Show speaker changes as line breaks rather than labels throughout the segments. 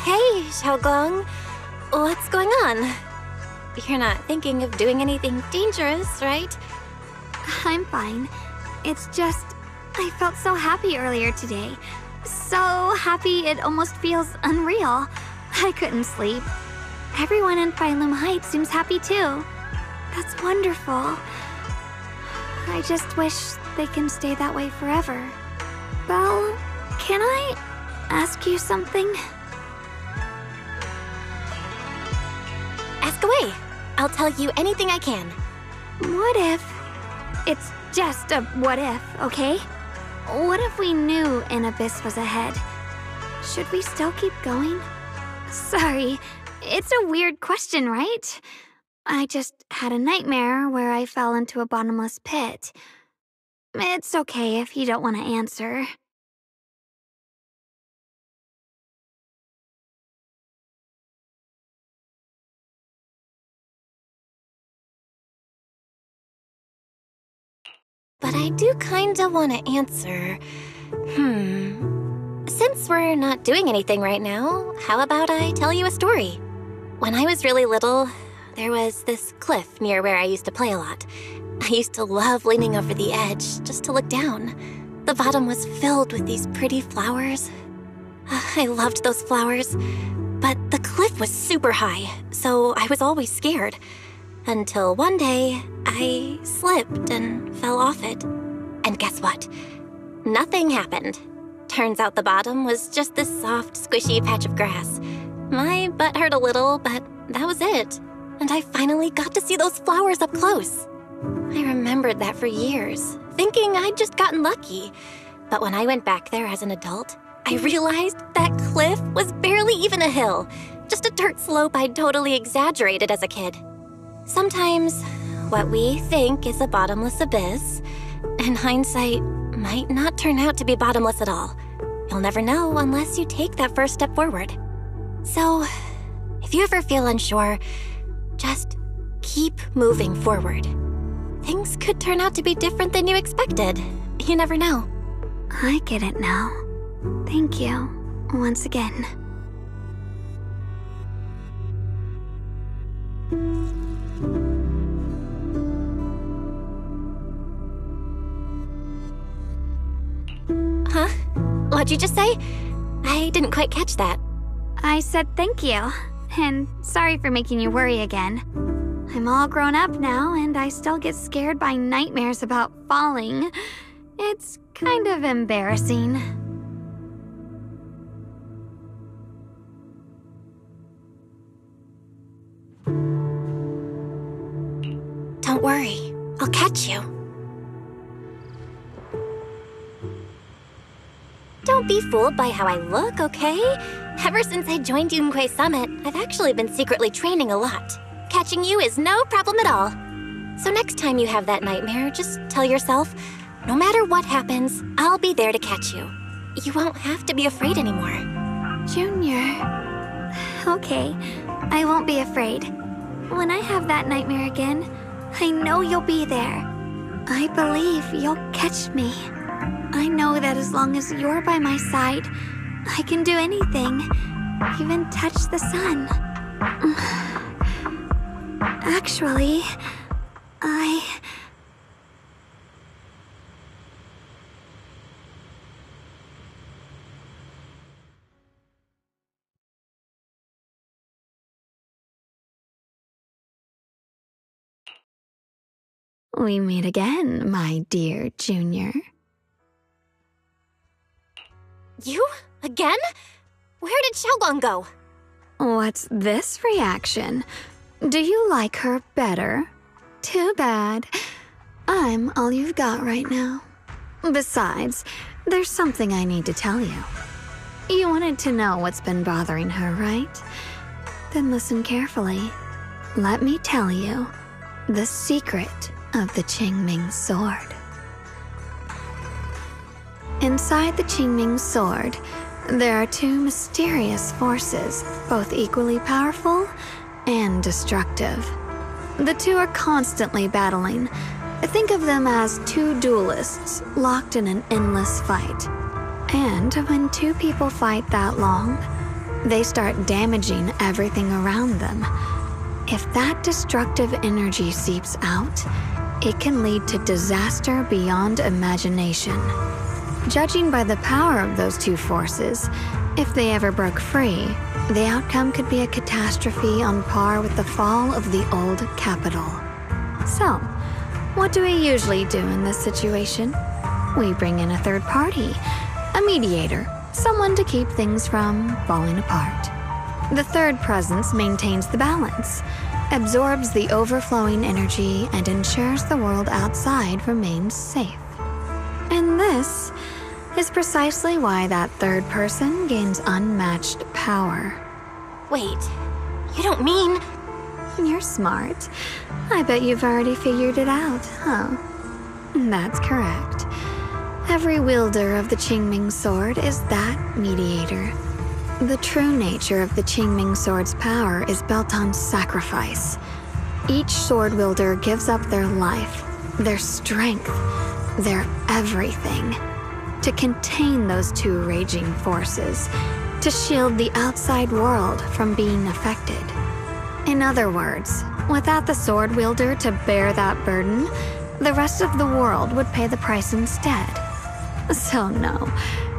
Hey, Xiaoguang. What's going on? You're not thinking of doing anything dangerous, right?
I'm fine. It's just, I felt so happy earlier today. So happy it almost feels unreal. I couldn't sleep. Everyone in Phylum Heights seems happy too. That's wonderful. I just wish they can stay that way forever. Well, can I ask you something?
Ask away. I'll tell you anything I can.
What if... It's just a what if, okay? What if we knew an abyss was ahead? Should we still keep going? Sorry, it's a weird question, right? I just had a nightmare where I fell into a bottomless pit. It's okay if you don't want to answer.
But I do kinda want to answer. Since we're not doing anything right now, how about I tell you a story? When I was really little, there was this cliff near where I used to play a lot. I used to love leaning over the edge just to look down. The bottom was filled with these pretty flowers. I loved those flowers, but the cliff was super high, so I was always scared. Until one day, I slipped and fell off it. And guess what? Nothing happened. Turns out the bottom was just this soft, squishy patch of grass. My butt hurt a little, but that was it. And I finally got to see those flowers up close. I remembered that for years, thinking I'd just gotten lucky. But when I went back there as an adult, I realized that cliff was barely even a hill, just a dirt slope I'd totally exaggerated as a kid. Sometimes, what we think is a bottomless abyss, in hindsight, might not turn out to be bottomless at all. You'll never know unless you take that first step forward. So, if you ever feel unsure, just keep moving forward. Things could turn out to be different than you expected. You never know.
I get it now. Thank you, once again.
Huh? What'd you just say? I didn't quite catch that.
I said thank you, and sorry for making you worry again. I'm all grown up now, and I still get scared by nightmares about falling. It's kind of embarrassing.
Don't worry, I'll catch you. Don't be fooled by how I look, okay? Ever since I joined Yunquei Summit, I've actually been secretly training a lot. Catching you is no problem at all. So next time you have that nightmare, just tell yourself, no matter what happens, I'll be there to catch you. You won't have to be afraid anymore.
Junior. Okay, I won't be afraid. When I have that nightmare again, I know you'll be there. I believe you'll catch me. I know that as long as you're by my side, I can do anything, even touch the sun. Actually, We meet again, my dear Junior.
You? Again? Where did Xiaoguang go?
What's this reaction? Do you like her better? Too bad. I'm all you've got right now. Besides, there's something I need to tell you. You wanted to know what's been bothering her, right? Then listen carefully. Let me tell you the secret of the Qingming sword. Inside the Qingming sword, there are two mysterious forces, both equally powerful and destructive. The two are constantly battling. Think of them as two duelists locked in an endless fight. And when two people fight that long, they start damaging everything around them. If that destructive energy seeps out, it can lead to disaster beyond imagination. Judging by the power of those two forces, if they ever broke free, the outcome could be a catastrophe on par with the fall of the old capital. So, what do we usually do in this situation? We bring in a third party, a mediator, someone to keep things from falling apart. The third presence maintains the balance, absorbs the overflowing energy, and ensures the world outside remains safe. And this is precisely why that third person gains unmatched power.
Wait, you don't mean...
You're smart. I bet you've already figured it out, huh? That's correct. Every wielder of the Qingming sword is that mediator. The true nature of the Qingming sword's power is built on sacrifice. Each sword wielder gives up their life, their strength, their everything, to contain those two raging forces, to shield the outside world from being affected. In other words, without the sword wielder to bear that burden, the rest of the world would pay the price instead. So no,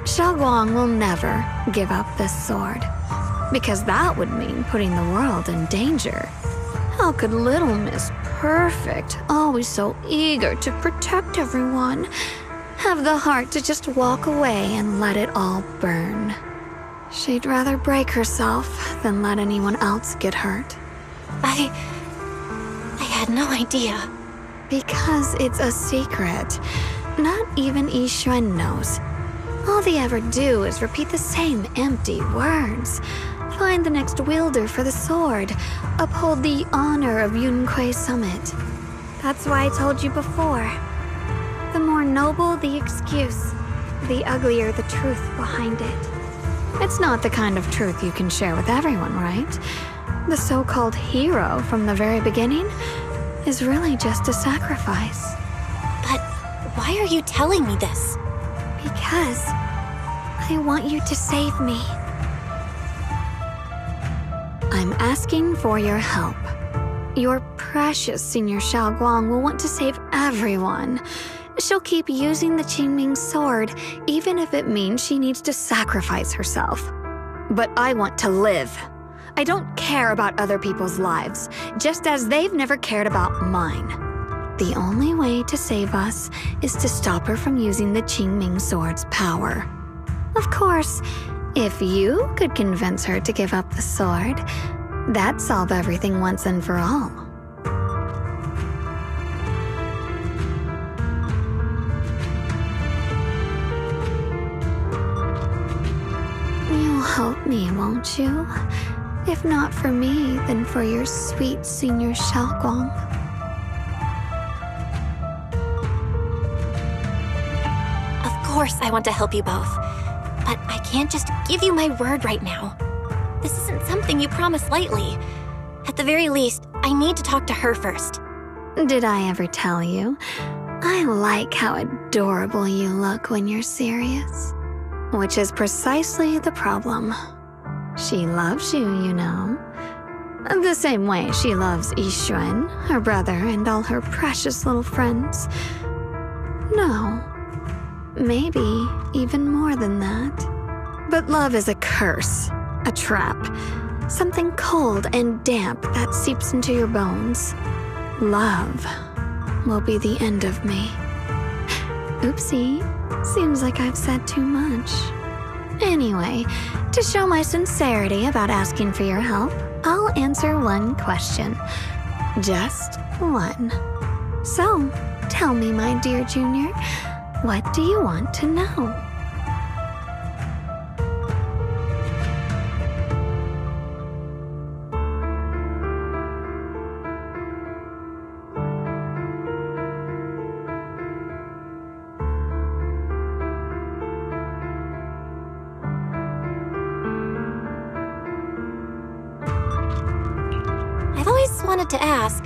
Xiaoguang will never give up this sword, because that would mean putting the world in danger. How could little Miss Perfect, always so eager to protect everyone, have the heart to just walk away and let it all burn? She'd rather break herself than let anyone else get hurt.
I had no idea.
Because it's a secret. Not even Yixuan knows. All they ever do is repeat the same empty words. Find the next wielder for the sword. Uphold the honor of Yunque Summit. That's why I told you before. The more noble the excuse, the uglier the truth behind it. It's not the kind of truth you can share with everyone, right? The so-called hero from the very beginning is really just a sacrifice.
But why are you telling me this?
Because I want you to save me. I'm asking for your help. Your precious Senior Xiaoguang will want to save everyone. She'll keep using the Qingming sword, even if it means she needs to sacrifice herself. But I want to live. I don't care about other people's lives, just as they've never cared about mine. The only way to save us is to stop her from using the Qingming sword's power. Of course, if you could convince her to give up the sword, that'd solve everything once and for all. You'll help me, won't you? If not for me, then for your sweet Senior Xiaoguang.
Of course I want to help you both, but I can't just give you my word right now. This isn't something you promise lightly. At the very least, I need to talk to her first.
Did I ever tell you? I like how adorable you look when you're serious. Which is precisely the problem. She loves you, you know. The same way she loves Yixuan, her brother, and all her precious little friends. No, maybe even more than that. But love is a curse, a trap, something cold and damp that seeps into your bones. Love will be the end of me. Oopsie, seems like I've said too much. Anyway, to show my sincerity about asking for your help, I'll answer one question. Just one. So, tell me, my dear Junior, what do you want to know?
I've always wanted to ask,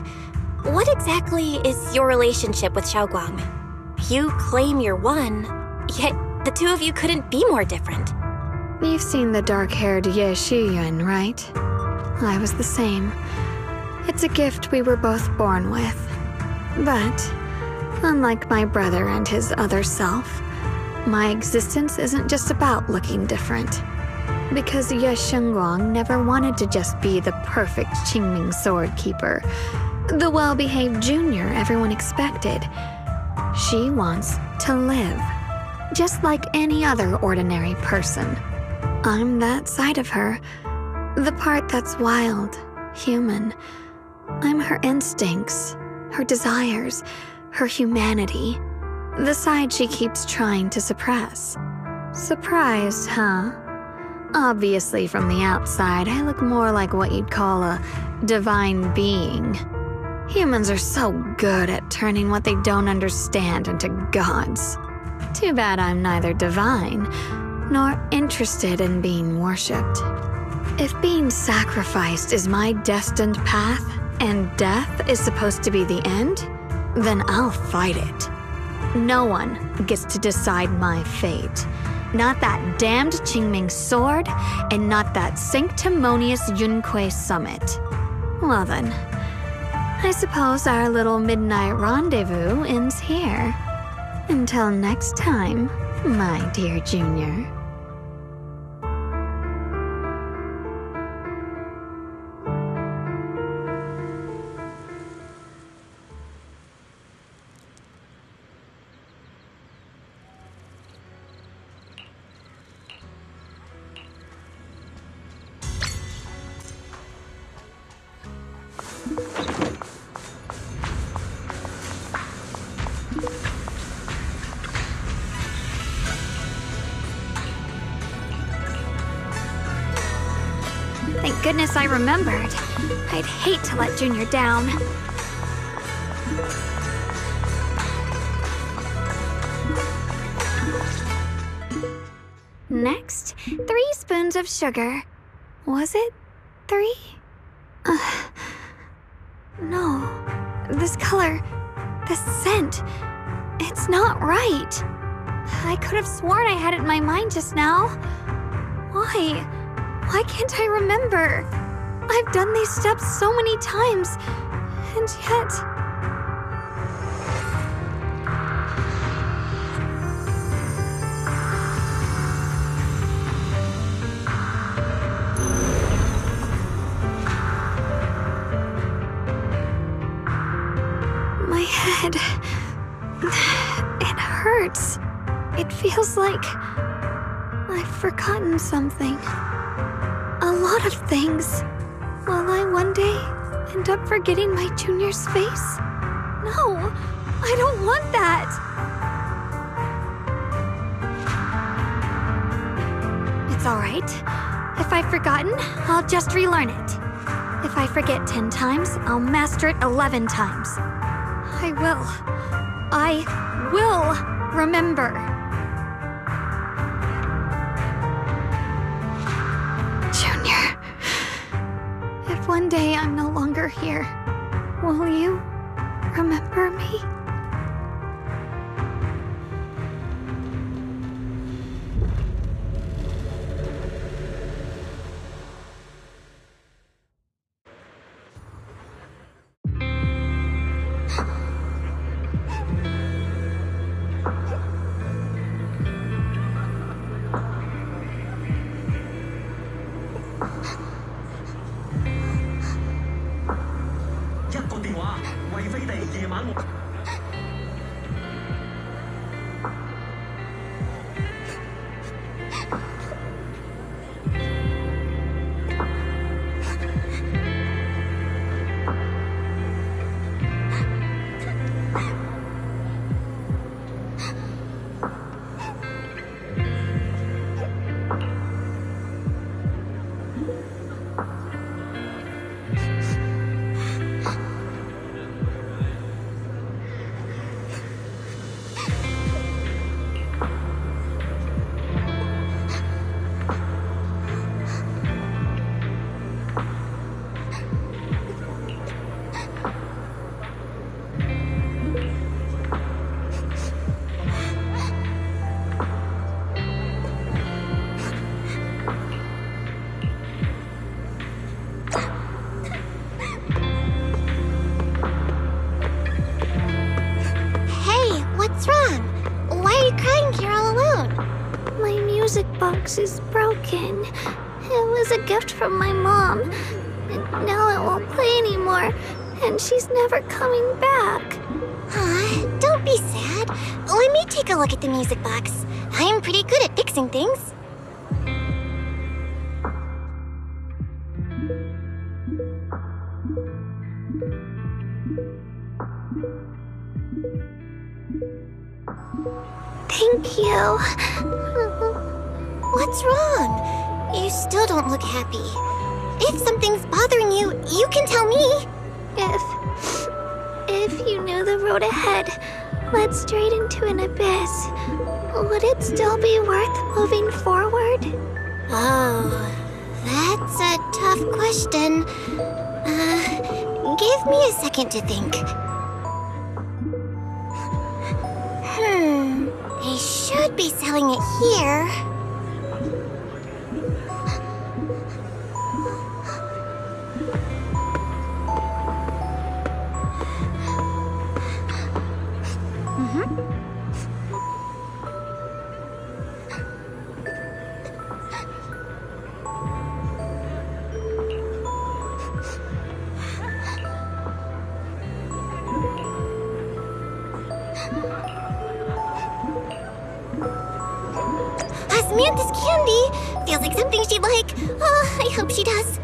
what exactly is your relationship with Xiaoguang? You claim you're one, yet the two of you couldn't be more different.
You've seen the dark-haired Ye Shiyuan, right? I was the same. It's a gift we were both born with. But, unlike my brother and his other self, my existence isn't just about looking different. Because Ye Shengguang never wanted to just be the perfect Qingming sword keeper, the well-behaved junior everyone expected. She wants to live, just like any other ordinary person. I'm that side of her, the part that's wild, human. I'm her instincts, her desires, her humanity, the side she keeps trying to suppress. Surprised, huh? Obviously, from the outside, I look more like what you'd call a divine being. Humans are so good at turning what they don't understand into gods. Too bad I'm neither divine nor interested in being worshipped. If being sacrificed is my destined path and death is supposed to be the end, then I'll fight it. No one gets to decide my fate. Not that damned Qingming sword, and not that sanctimonious Yunque summit. Well then, I suppose our little midnight rendezvous ends here. Until next time, my dear Junior. Thank goodness I remembered. I'd hate to let Junior down. Next, 3 spoons of sugar. Was it 3? No. This color, this scent, it's not right. I could have sworn I had it in my mind just now. Why? Why can't I remember? I've done these steps so many times, and yet... My head... it hurts. It feels like I've forgotten something. A lot of things. Will I one day end up forgetting my Junior's face? No, I don't want that. It's all right. If I've forgotten, I'll just relearn it. If I forget 10 times, I'll master it 11 times. I will remember. Junior, if one day I'm no longer here, will you remember me? Box is broken. It was a gift from my mom, and now it won't play anymore, and she's never coming back.
Don't be sad. Let me take a look at the music box. I'm pretty good at fixing things.
Thank you.
What's wrong? You still don't look happy. If something's bothering you, you can tell me.
If you knew the road ahead led straight into an abyss, would it still be worth moving forward?
Oh, that's a tough question. Give me a second to think. They should be selling it here. Osmanthus candy! Feels like something she'd like. Oh, I hope she does.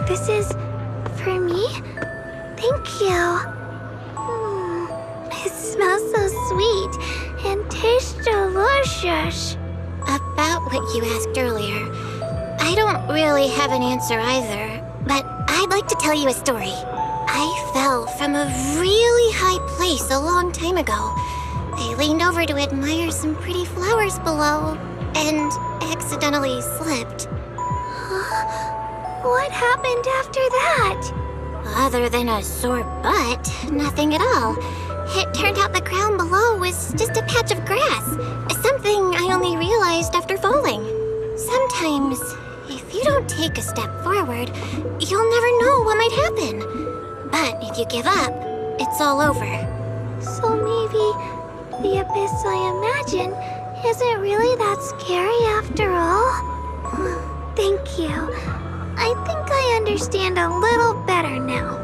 This is for me? Thank you. It smells so sweet and tastes delicious.
About what you asked earlier, I don't really have an answer either, but I'd like to tell you a story. I fell from a really high place a long time ago. I leaned over to admire some pretty flowers below, and accidentally slipped.
What happened after that?
Other than a sore butt, nothing at all. It turned out the ground below was just a patch of grass, something I only realized after falling. Sometimes, if you don't take a step forward, you'll never know what might happen. But if you give up, it's all over.
So maybe the abyss I imagine isn't really that scary after all? Thank you. I think I understand a little better now.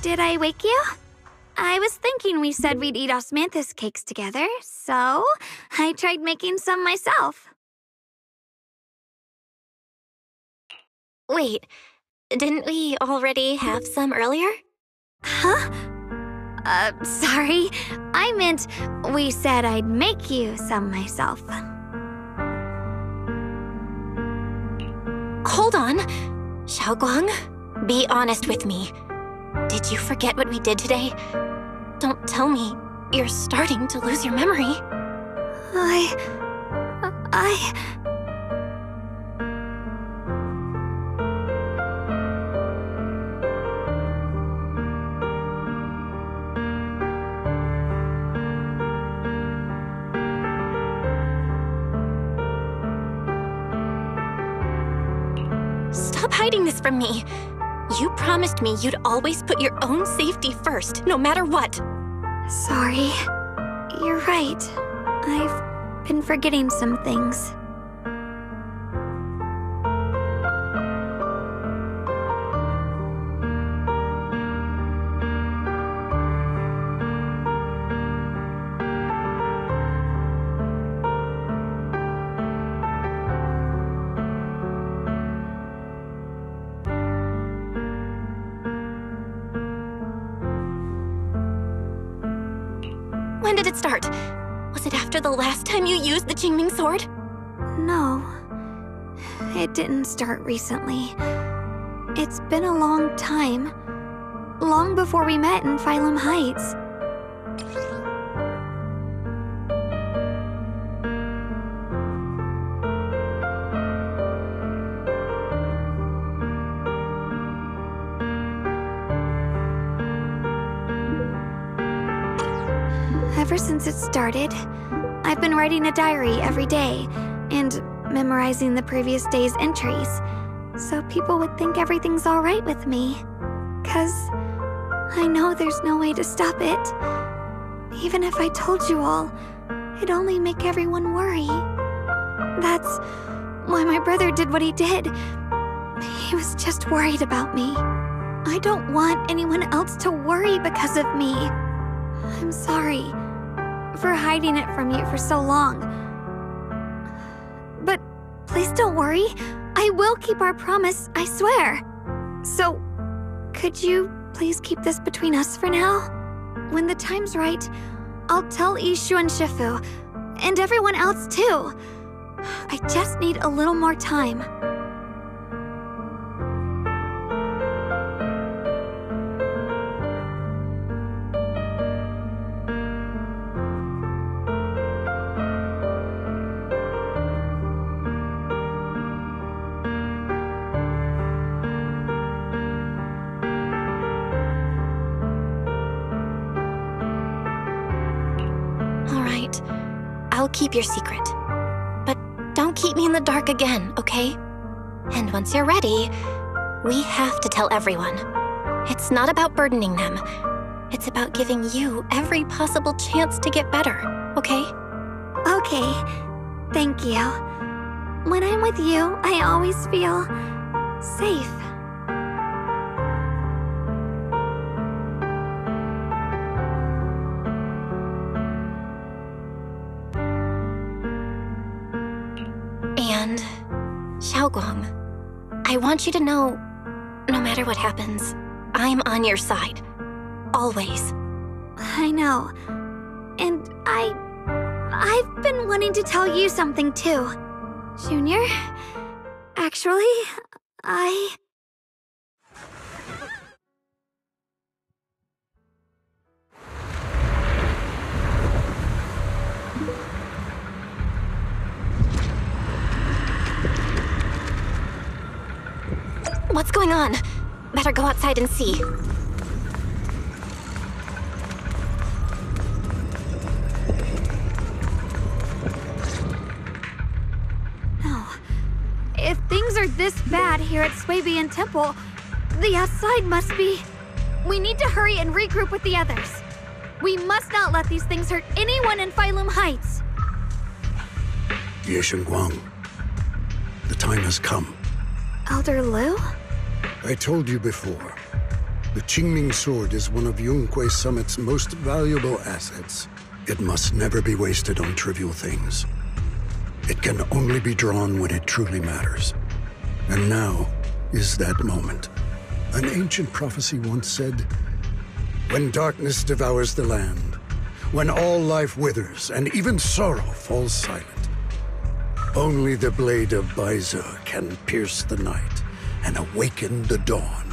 Did I wake you? I was thinking we said we'd eat osmanthus cakes together, so I tried making some myself.
Wait, didn't we already have some earlier?
Huh? Sorry. I meant we said I'd make you some myself.
Hold on. Xiaoguang, be honest with me. Did you forget what we did today? Don't tell me you're starting to lose your memory. Stop hiding this from me. You promised me you'd always put your own safety first, no matter what.
Sorry. You're right. I've been forgetting some things.
When did it start? Was it after the last time you used the Qingming sword?
No. It didn't start recently. It's been a long time. Long before we met in Phylum Heights. Ever since it started, I've been writing a diary every day and memorizing the previous day's entries, so people would think everything's all right with me. 'Cause I know there's no way to stop it. Even if I told you all, it'd only make everyone worry. That's why my brother did what he did. He was just worried about me. I don't want anyone else to worry because of me. I'm sorry for hiding it from you for so long. But please don't worry. I will keep our promise, I swear. So, could you please keep this between us for now? When the time's right, I'll tell Ishu and Shifu, and everyone else too. I just need a little more time.
I'll keep your secret. But don't keep me in the dark again, okay? And once you're ready, we have to tell everyone. It's not about burdening them. It's about giving you every possible chance to get better, okay?
Okay. Thank you. When I'm with you, I always feel safe.
And, Xiaoguang, I want you to know, no matter what happens, I'm on your side. Always.
I know. And I've been wanting to tell you something too. Junior, actually,
What's going on? Better go outside and see.
No. If things are this bad here at Swabian Temple, the outside must be... We need to hurry and regroup with the others. We must not let these things hurt anyone in Phylum Heights.
Ye Guang, the time has come.
Elder Liu?
I told you before. The Qingming sword is one of Yonghui Summit's most valuable assets. It must never be wasted on trivial things. It can only be drawn when it truly matters. And now is that moment. An ancient prophecy once said, When darkness devours the land, when all life withers and even sorrow falls silent, only the blade of Baize can pierce the night and awaken the dawn.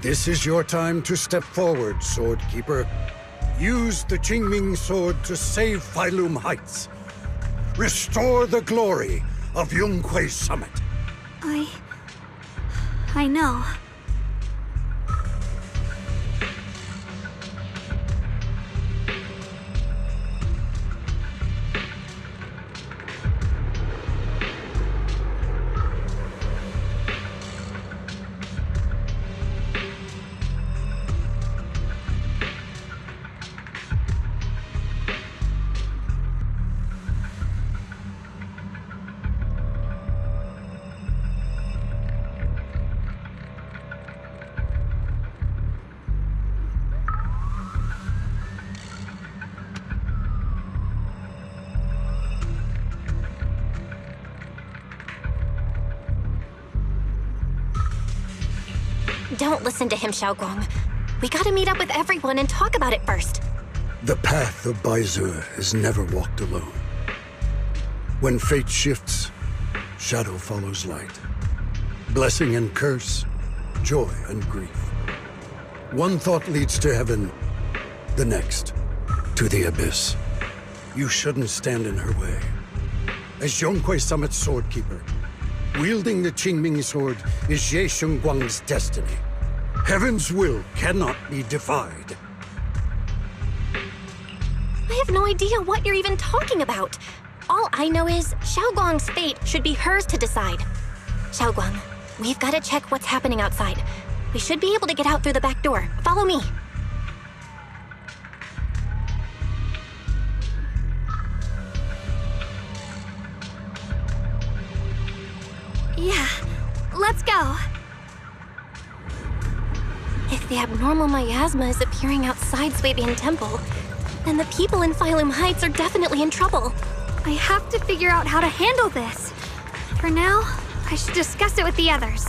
This is your time to step forward, Sword Keeper. Use the Qingming sword to save Failum Heights. Restore the glory of Yonghui Summit.
I know.
Don't listen to him, Xiaoguang. We gotta meet up with everyone and talk about it first.
The path of Baize is never walked alone. When fate shifts, shadow follows light. Blessing and curse, joy and grief. One thought leads to heaven, the next to the abyss. You shouldn't stand in her way. As Yonghui Summit's sword keeper, wielding the Qingming sword is Ye Shengguang's destiny. Heaven's will cannot be defied.
I have no idea what you're even talking about. All I know is Xiaoguang's fate should be hers to decide. Xiaoguang, we've got to check what's happening outside. We should be able to get out through the back door. Follow me.
Yeah, let's go.
If the abnormal miasma is appearing outside Swabian Temple, then the people in Failum Heights are definitely in trouble.
I have to figure out how to handle this. For now, I should discuss it with the others.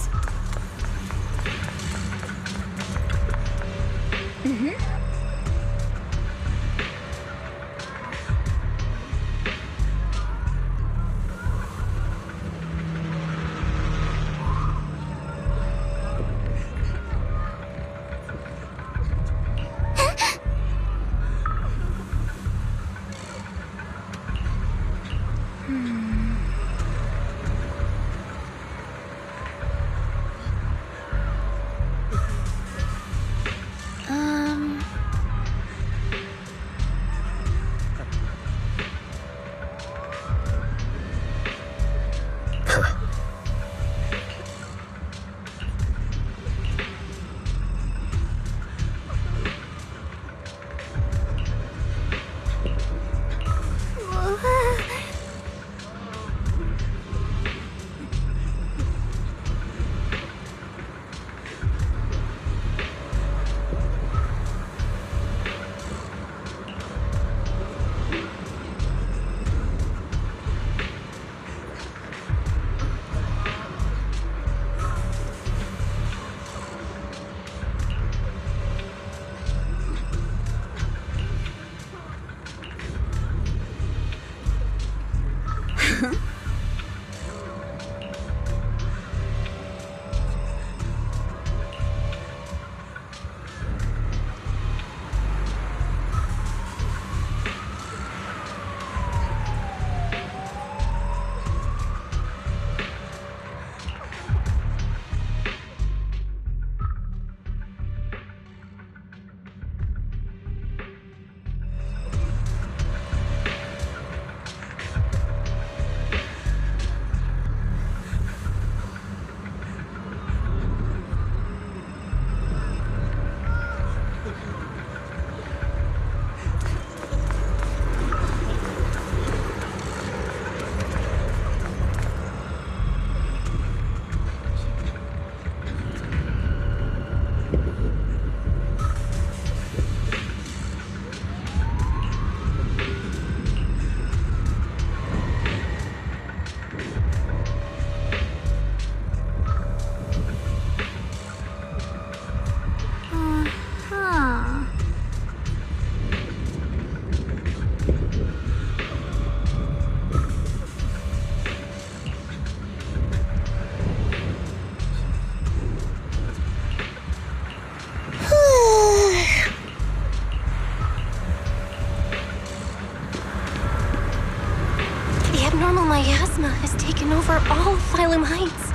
miasma has taken over all of Phylum Heights.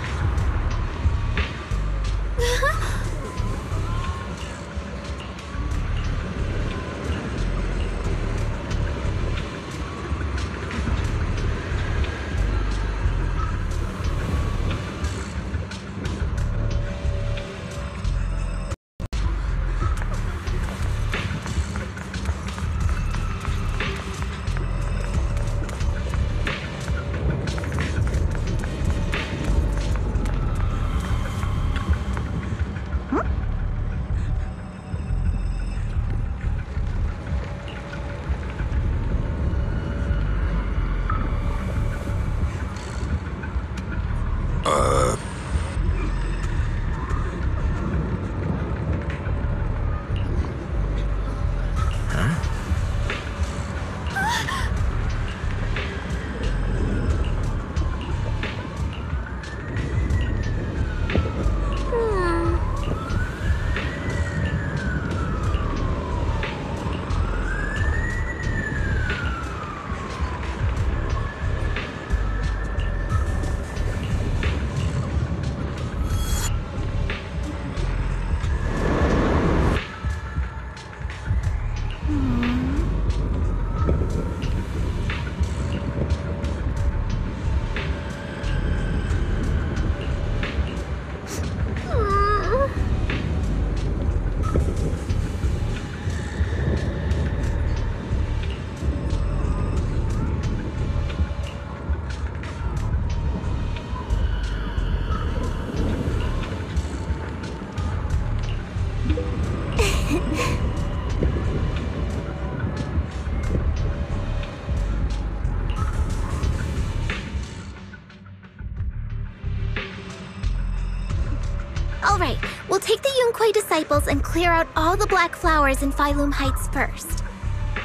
Alright, we'll take the Yunquei disciples and clear out all the black flowers in Phylum Heights first.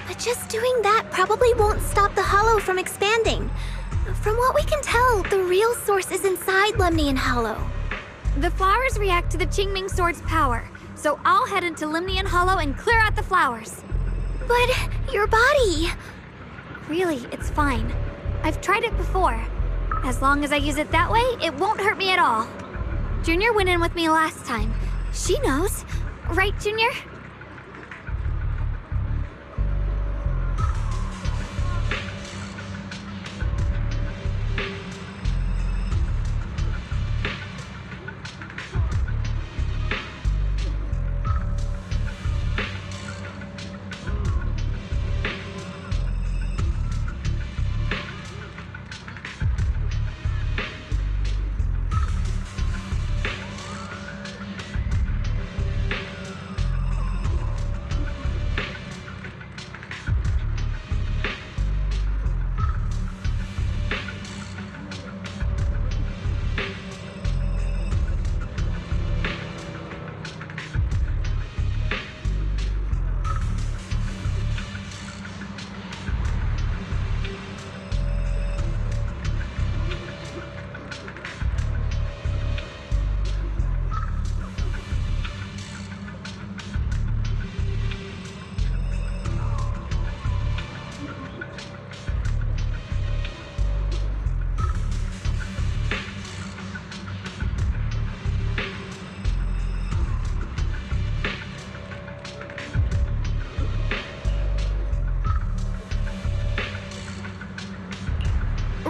But just doing that probably won't stop the Hollow from expanding. From what we can tell, the real source is inside Lemnian Hollow.
The flowers react to the Qingming Sword's power, so I'll head into Lemnian Hollow and clear out the flowers.
But your body...
Really, it's fine. I've tried it before. As long as I use it that way, it won't hurt me at all. Junior went in with me last time. She knows. Right, Junior?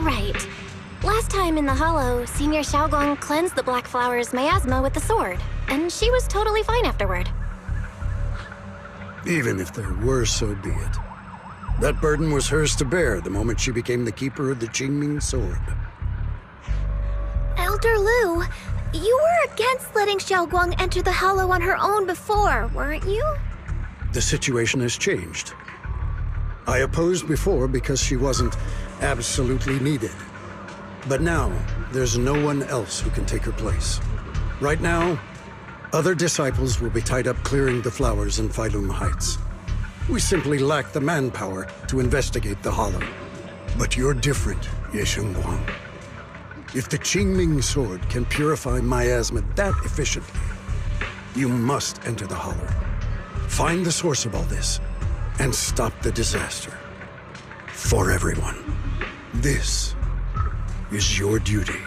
Right. Last time in the Hollow, Senior Xiaoguang cleansed the Black Flower's miasma with the sword, and she was totally fine afterward.
Even if there were, so be it. That burden was hers to bear the moment she became the keeper of the Qingming Sword.
Elder Lu, you were against letting Xiaoguang enter the Hollow on her own before, weren't you?
The situation has changed. I opposed before because she wasn't absolutely needed. But now, there's no one else who can take her place. Right now, other disciples will be tied up clearing the flowers in Phylum Heights. We simply lack the manpower to investigate the Hollow. But you're different, Ye Shengguang. If the Qingming Sword can purify miasma that efficiently, you must enter the Hollow. Find the source of all this, and stop the disaster. For everyone. This is your duty.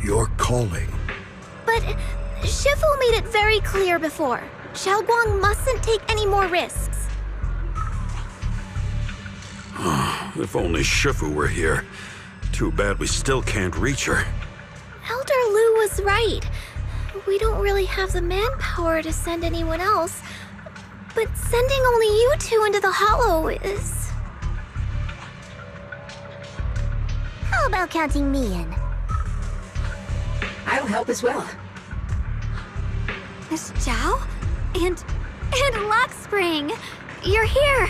Your calling.
But Shifu made it very clear before. Xiaoguang mustn't take any more risks.
If only Shifu were here. Too bad we still can't reach her.
Elder Lu was right. We don't really have the manpower to send anyone else. But sending only you two into the Hollow is...
How about counting me in?
I'll help as well.
Miss Zhao? And Lockspring! You're here!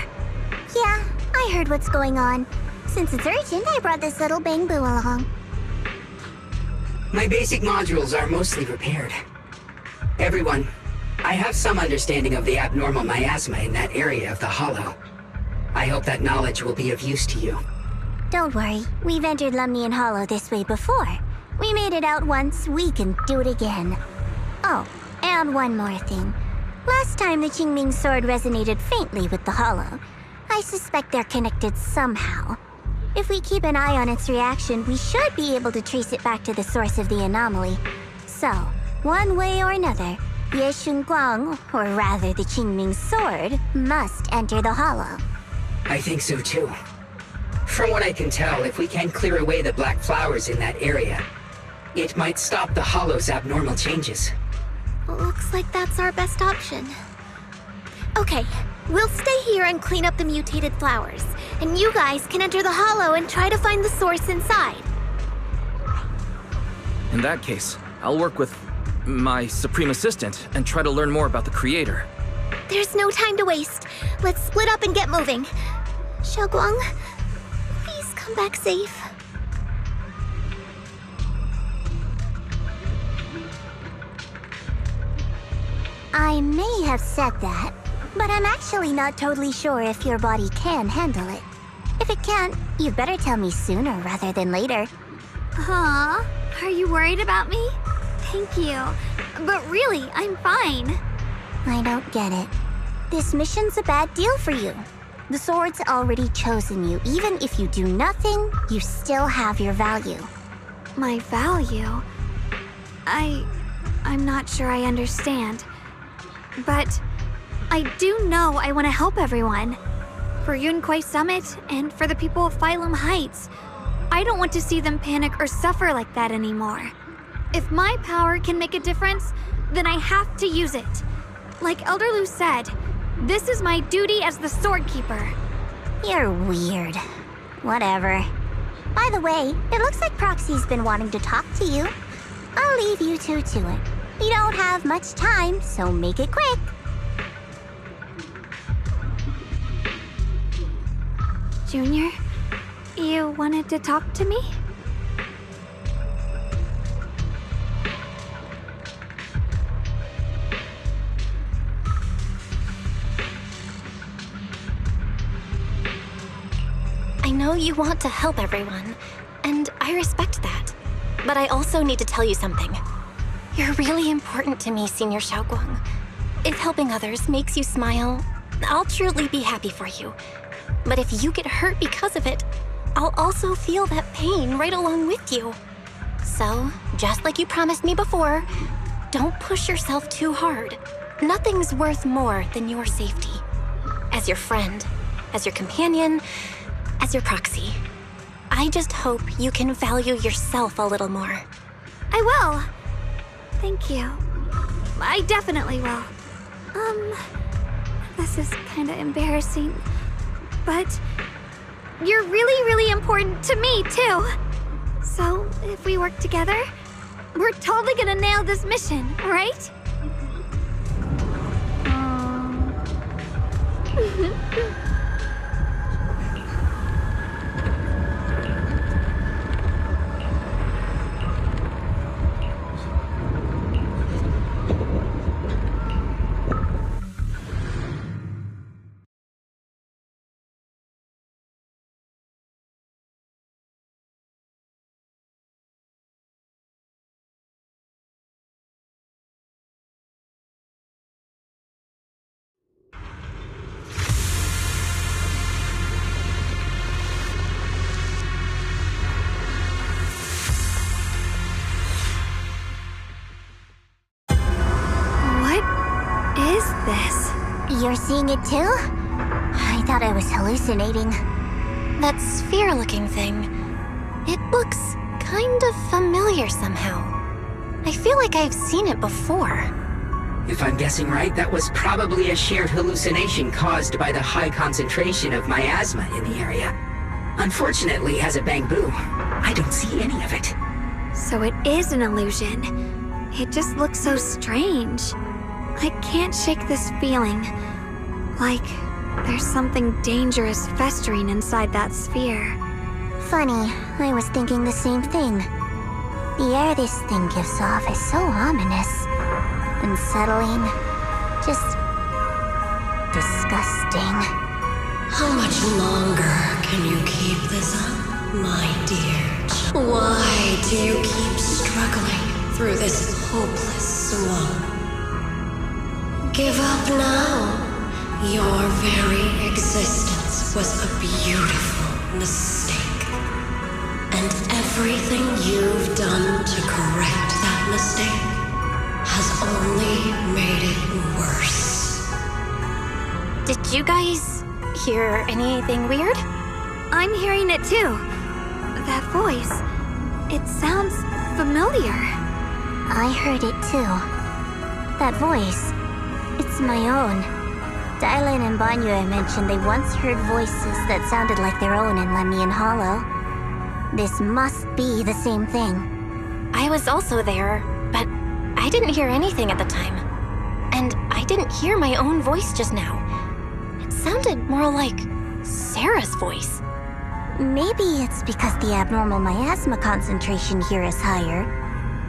Yeah, I heard what's going on. Since it's urgent, I brought this little bamboo along.
My basic modules are mostly repaired. Everyone, I have some understanding of the abnormal miasma in that area of the Hollow. I hope that knowledge will be of use to you.
Don't worry, we've entered Lumnian Hollow this way before. We made it out once, we can do it again. Oh, and one more thing. Last time the Qingming sword resonated faintly with the Hollow. I suspect they're connected somehow. If we keep an eye on its reaction, we should be able to trace it back to the source of the anomaly. So, one way or another, Ye Shunguang, or rather the Qingming sword, must enter the Hollow.
I think so too. From what I can tell, if we can clear away the black flowers in that area, it might stop the Hollow's abnormal changes.
Looks like that's our best option. Okay, we'll stay here and clean up the mutated flowers. And you guys can enter the Hollow and try to find the source inside.
In that case, I'll work with my Supreme Assistant and try to learn more about the Creator.
There's no time to waste. Let's split up and get moving. Xiaoguang, please come back safe.
I may have said that, but I'm actually not totally sure if your body can handle it. If it can't, you'd better tell me sooner rather than later.
Huh? Are you worried about me? Thank you. But really, I'm fine.
I don't get it. This mission's a bad deal for you. The sword's already chosen you. Even if you do nothing, you still have your value.
My value? I'm not sure I understand. But I do know I want to help everyone. For Yunquai Summit and for the people of Phylum Heights. I don't want to see them panic or suffer like that anymore. If my power can make a difference, then I have to use it. Like Elder Lu said, this is my duty as the Sword Keeper.
You're weird. Whatever. By the way, it looks like Proxy's been wanting to talk to you. I'll leave you two to it. You don't have much time, so make it quick.
Junior, you wanted to talk to me?
I know you want to help everyone, and I respect that. But I also need to tell you something. You're really important to me, Senior Xiaoguang. If helping others makes you smile, I'll truly be happy for you. But if you get hurt because of it, I'll also feel that pain right along with you. So, just like you promised me before, don't push yourself too hard. Nothing's worth more than your safety. As your friend, as your companion, as your proxy. I just hope you can value yourself a little more.
I will. Thank you. I definitely will. This is kinda embarrassing. But you're really, really important to me, too. So, if we work together, we're totally gonna nail this mission, right?
seeing it too? I thought I was hallucinating.
That sphere-looking thing. It looks kind of familiar somehow. I feel like I've seen it before.
If I'm guessing right, that was probably a shared hallucination caused by the high concentration of miasma in the area. Unfortunately, as a Bangbu, I don't see any of it.
So it is an illusion. It just looks so strange. I can't shake this feeling. Like there's something dangerous festering inside that sphere.
Funny, I was thinking the same thing. The air this thing gives off is so ominous. Unsettling. Just disgusting.
How much longer can you keep this up, my dear? Why do you keep struggling through this hopeless swamp? Give up now. Your very existence was a beautiful mistake. And everything you've done to correct that mistake has only made it worse.
Did you guys hear anything weird?
I'm hearing it too. That voice. It sounds familiar.
I heard it too. That voice. It's my own. Dylan and Banyue mentioned they once heard voices that sounded like their own in Lemnian Hollow. This must be the same thing.
I was also there, but I didn't hear anything at the time. And I didn't hear my own voice just now. It sounded more like Sarah's voice.
Maybe it's because the abnormal miasma concentration here is higher.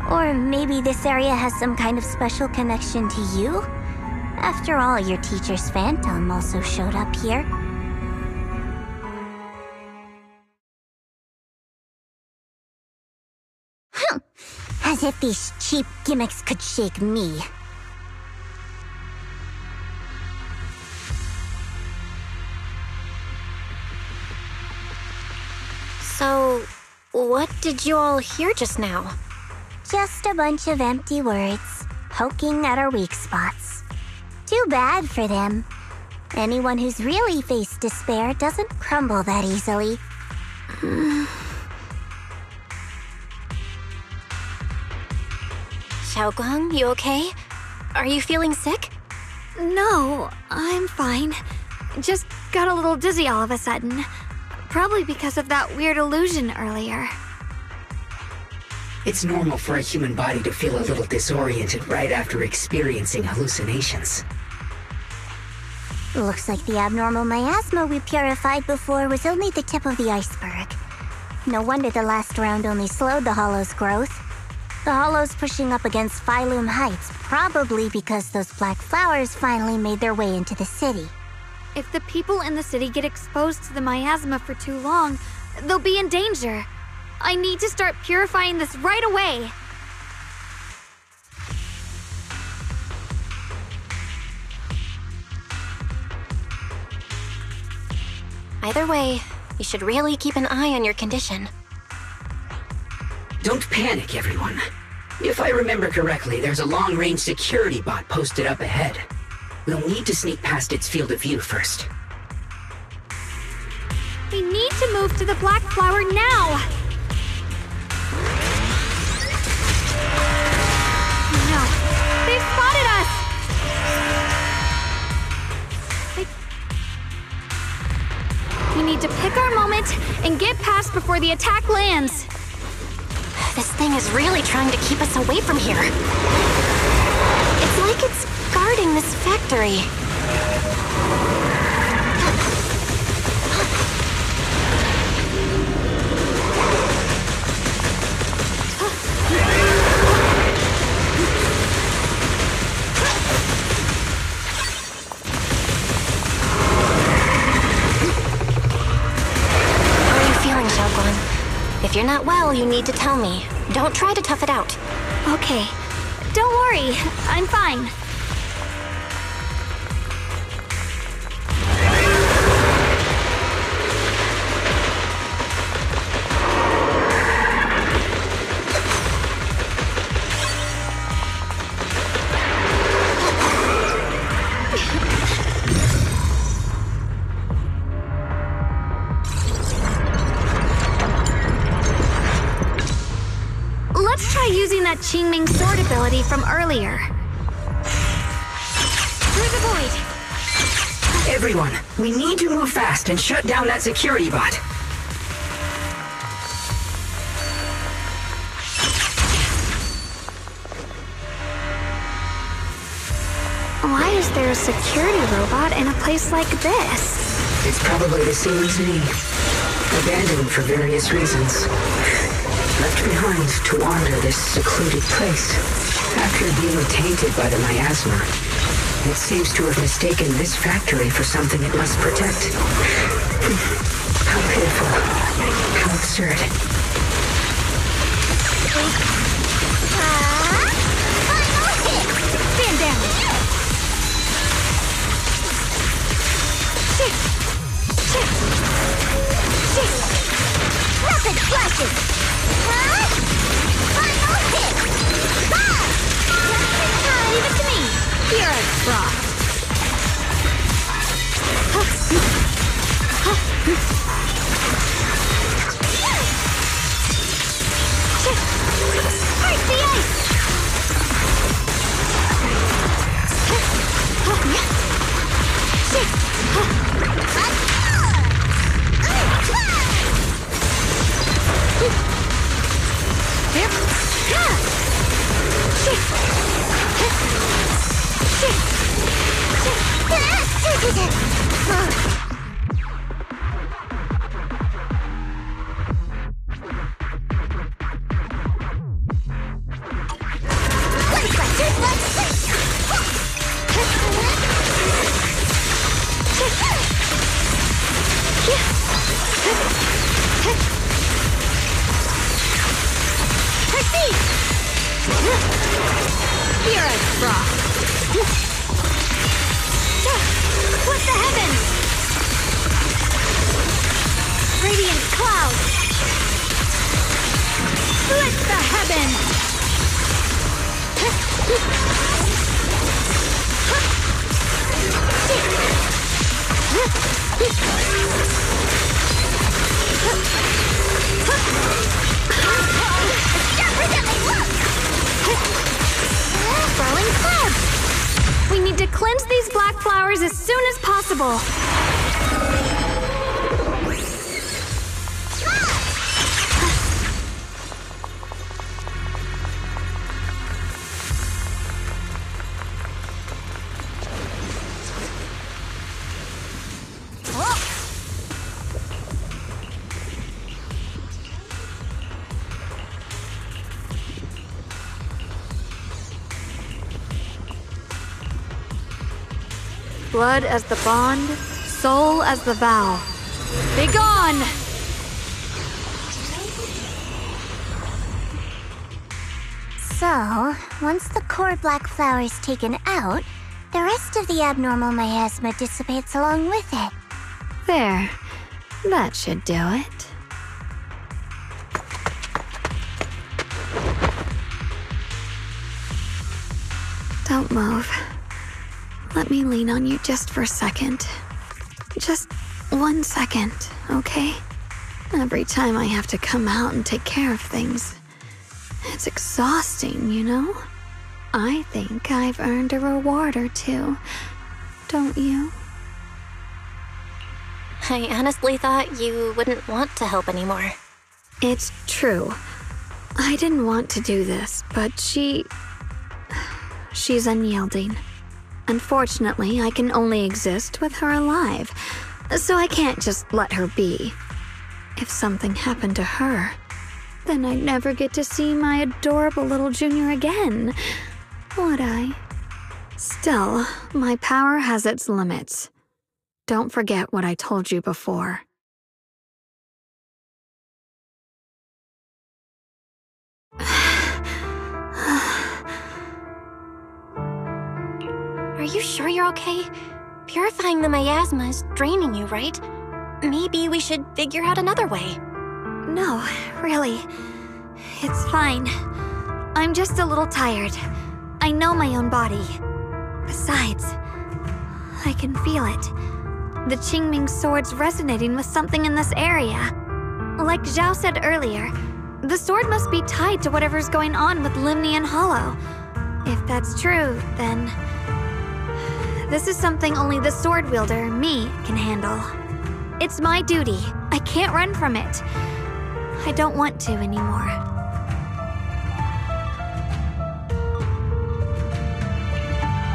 Or maybe this area has some kind of special connection to you? After all, your teacher's phantom also showed up here. As if these cheap gimmicks could shake me.
So, what did you all hear just now?
Just a bunch of empty words, poking at our weak spots. Too bad for them. Anyone who's really faced despair doesn't crumble that easily.
Xiaoguang, you okay? Are you feeling sick?
No, I'm fine. Just got a little dizzy all of a sudden. Probably because of that weird illusion earlier.
It's normal for a human body to feel a little disoriented right after experiencing hallucinations.
Looks like the abnormal miasma we purified before was only the tip of the iceberg. No wonder the last round only slowed the Hollow's growth. The Hollow's pushing up against Phylum Heights, probably because those black flowers finally made their way into the city.
If the people in the city get exposed to the miasma for too long, they'll be in danger. I need to start purifying this right away.
Either way, you should really keep an eye on your condition.
Don't panic, everyone. If I remember correctly, there's a long-range security bot posted up ahead. We'll need to sneak past its field of view first.
We need to move to the black flower now! No, they've spotted us! We need to pick our moment and get past before the attack lands.
This thing is really trying to keep us away from here. It's like it's guarding this factory. How are you feeling, Xiaoguang? If you're not well, you need to tell me. Don't try to tough it out.
Okay, don't worry, I'm fine. try using that Qingming sword ability from earlier. Through the void!
Everyone, we need to move fast and shut down that security bot.
Why is there a security robot in a place like this?
It's probably the same as me. Abandoned for various reasons. Left behind to wander this secluded place. After being tainted by the miasma, it seems to have mistaken this factory for something it must protect. How pitiful. How absurd.
Stand down!
Rapid flashes! Final hit!
Leave it to me! You're a fraud.
Break the ice!
You're a fraud. Split the heavens! Radiant cloud! Split the heavens!
Throwing clouds!
We need to cleanse these black flowers as soon as possible. Blood as the bond, soul as the vow. Begone!
So, once the core black flower is taken out, the rest of the abnormal miasma dissipates along with it.
There. That should do it. Don't move. Let me lean on you just for a second. Just 1 second, okay? Every time I have to come out and take care of things, it's exhausting, you know? I think I've earned a reward or two, don't you?
I honestly thought you wouldn't want to help anymore.
It's true. I didn't want to do this, but she's unyielding. Unfortunately, I can only exist with her alive, so I can't just let her be. If something happened to her, then I'd never get to see my adorable little Junior again, would I? Still, my power has its limits. Don't forget what I told you before.
Are you sure you're okay? Purifying the miasma is draining you, right? Maybe we should figure out another way.
No, really. It's fine. I'm just a little tired. I know my own body. Besides, I can feel it. The Qingming sword's resonating with something in this area. Like Zhao said earlier, The sword must be tied to whatever's going on with Limnian Hollow. If that's true, then this is something only the sword wielder, me, can handle. It's my duty. I can't run from it. I don't want to anymore.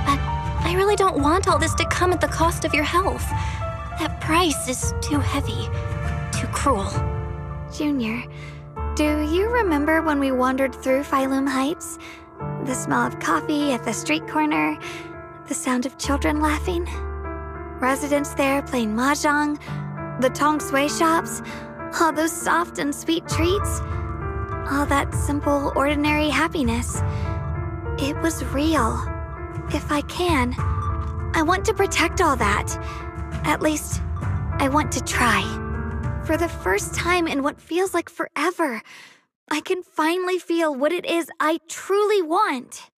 But I really don't want all this to come at the cost of your health. That price is too heavy, too cruel.
Junior, do you remember when we wandered through Phylum Heights? The smell of coffee at the street corner, the sound of children laughing, residents there playing mahjong, the tong sui shops, all those soft and sweet treats, all that simple, ordinary happiness. It was real. If I can, I want to protect all that. At least, I want to try. For the first time in what feels like forever, I can finally feel what it is I truly want.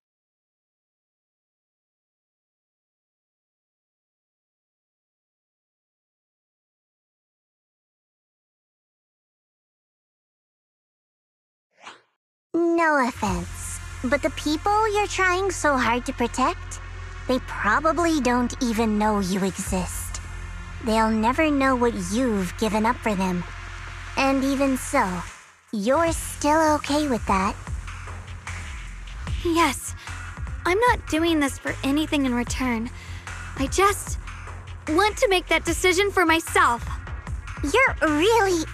No offense, but the people you're trying so hard to protect, they probably don't even know you exist. They'll never know what you've given up for them. And even so, you're still okay with that?
Yes. I'm not doing this for anything in return. I just want to make that decision for myself.
You're really...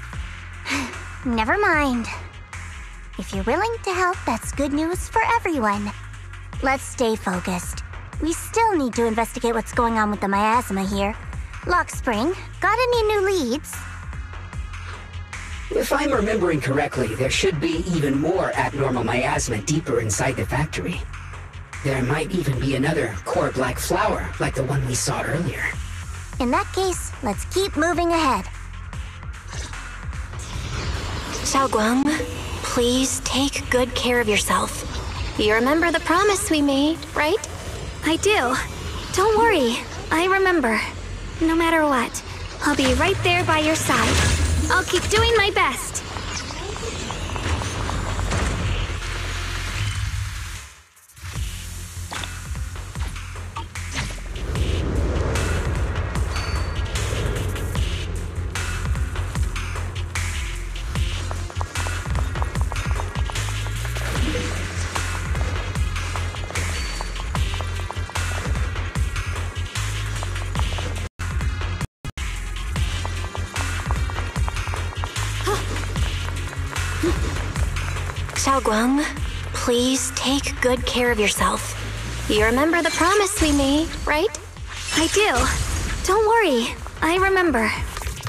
Never mind. If you're willing to help, that's good news for everyone. Let's stay focused. We still need to investigate what's going on with the miasma here. Lock Spring, got any new leads?
If I'm remembering correctly, there should be even more abnormal miasma deeper inside the factory. There might even be another core black flower, like the one we saw earlier.
In that case, let's keep moving ahead.
Xiaoguang, please take good care of yourself. You remember the promise we made, right?
I do. Don't worry. I remember. No matter what, I'll be right there by your side. I'll keep doing my best.
Xiaoguang, please take good care of yourself. You remember the promise we made, right?
I do. Don't worry. I remember.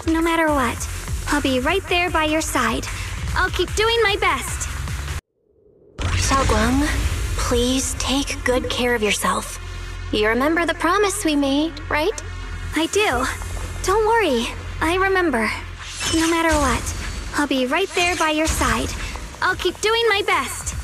No matter what, I'll be right there by your side. I'll keep doing my best.
Xiaoguang, please take good care of yourself. You remember the promise we made, right?
I do. Don't worry. I remember. No matter what, I'll be right there by your side. I'll keep doing my best.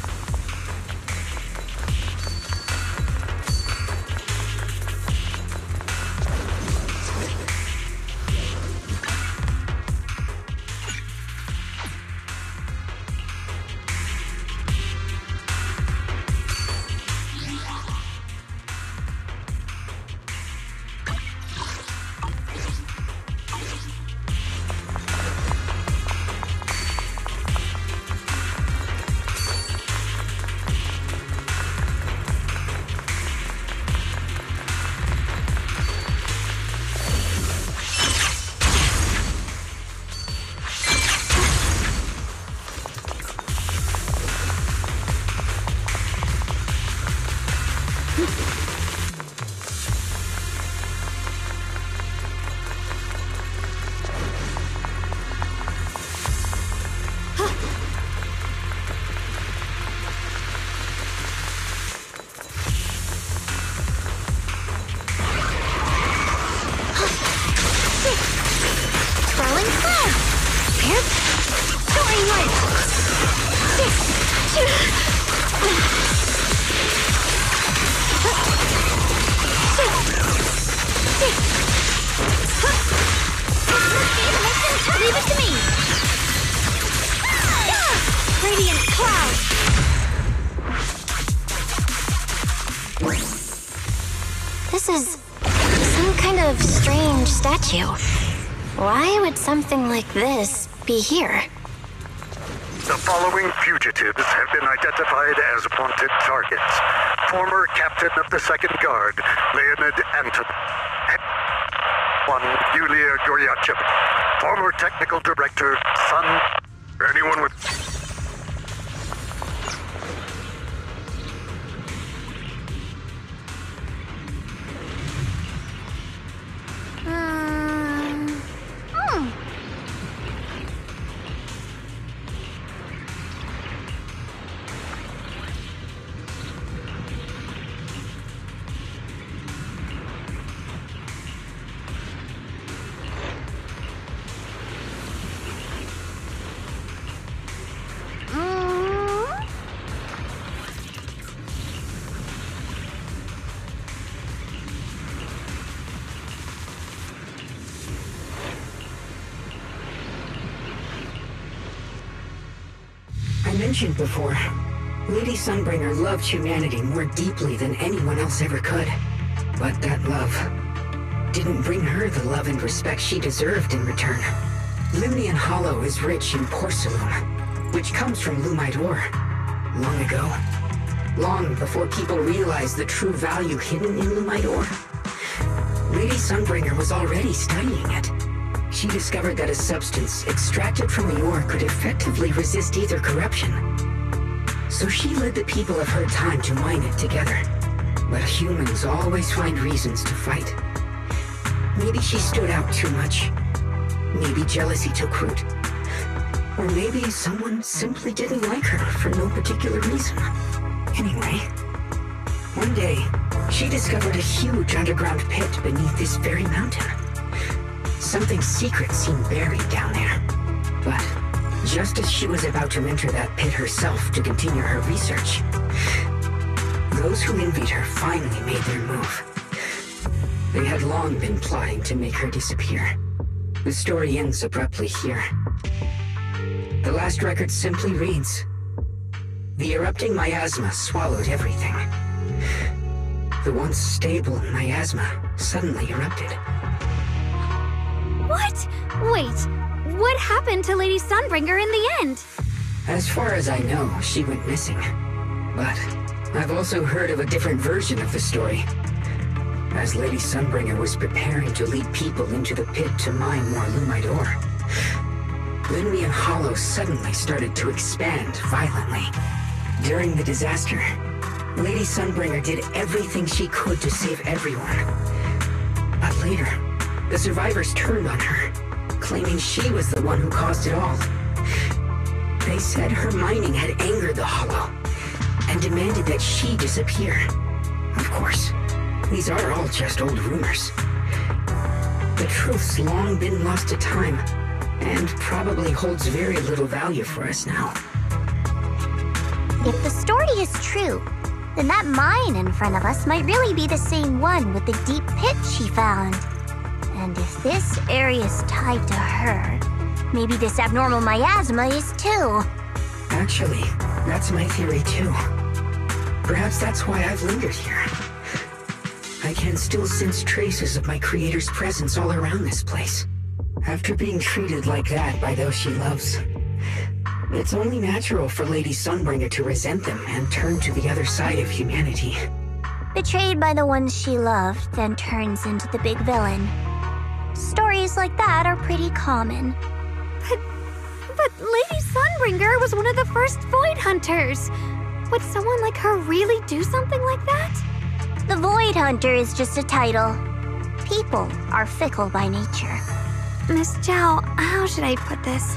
statue. Why would something like this be here?
The following fugitives have been identified as wanted targets. Former Captain of the Second Guard, Leonid Anton. One, Yulia Goryachev. Former Technical Director, Sun. Anyone with...
I mentioned before, Lady Sunbringer loved humanity more deeply than anyone else ever could. But that love didn't bring her the love and respect she deserved in return. Limnian Hollow is rich in porcelain, which comes from Lumite ore. Long ago, long before people realized the true value hidden in Lumite ore, Lady Sunbringer was already studying it. She discovered that a substance extracted from the ore could effectively resist either corruption. So she led the people of her time to mine it together. But humans always find reasons to fight. Maybe she stood out too much. Maybe jealousy took root. Or maybe someone simply didn't like her for no particular reason. Anyway, one day, she discovered a huge underground pit beneath this very mountain. Something secret seemed buried down there. But just as she was about to enter that pit herself to continue her research, those who envied her finally made their move. They had long been plotting to make her disappear. The story ends abruptly here. The last record simply reads, "The erupting miasma swallowed everything. The once stable miasma suddenly erupted."
What? Wait, what happened to Lady Sunbringer in the end?
As far as I know, she went missing. But I've also heard of a different version of the story. As Lady Sunbringer was preparing to lead people into the pit to mine more Lumite ore, Limnian Hollow suddenly started to expand violently. During the disaster, Lady Sunbringer did everything she could to save everyone. But later, the survivors turned on her, claiming she was the one who caused it all. They said her mining had angered the Hollow, and demanded that she disappear. Of course, these are all just old rumors. The truth's long been lost to time, and probably holds very little value for us now.
If the story is true, then that mine in front of us might really be the same one with the deep pit she found. And if this area is tied to her, maybe this abnormal miasma is too.
Actually, that's my theory too. Perhaps that's why I've lingered here. I can still sense traces of my creator's presence all around this place. After being treated like that by those she loves, it's only natural for Lady Sunbringer to resent them and turn to the other side of humanity.
Betrayed by the ones she loved, then turns into the big villain. Stories like that are pretty common.
But Lady Sunbringer was one of the first Void Hunters. Would someone like her really do something like that?
The Void Hunter is just a title. People are fickle by nature.
Miss Zhao, how should I put this?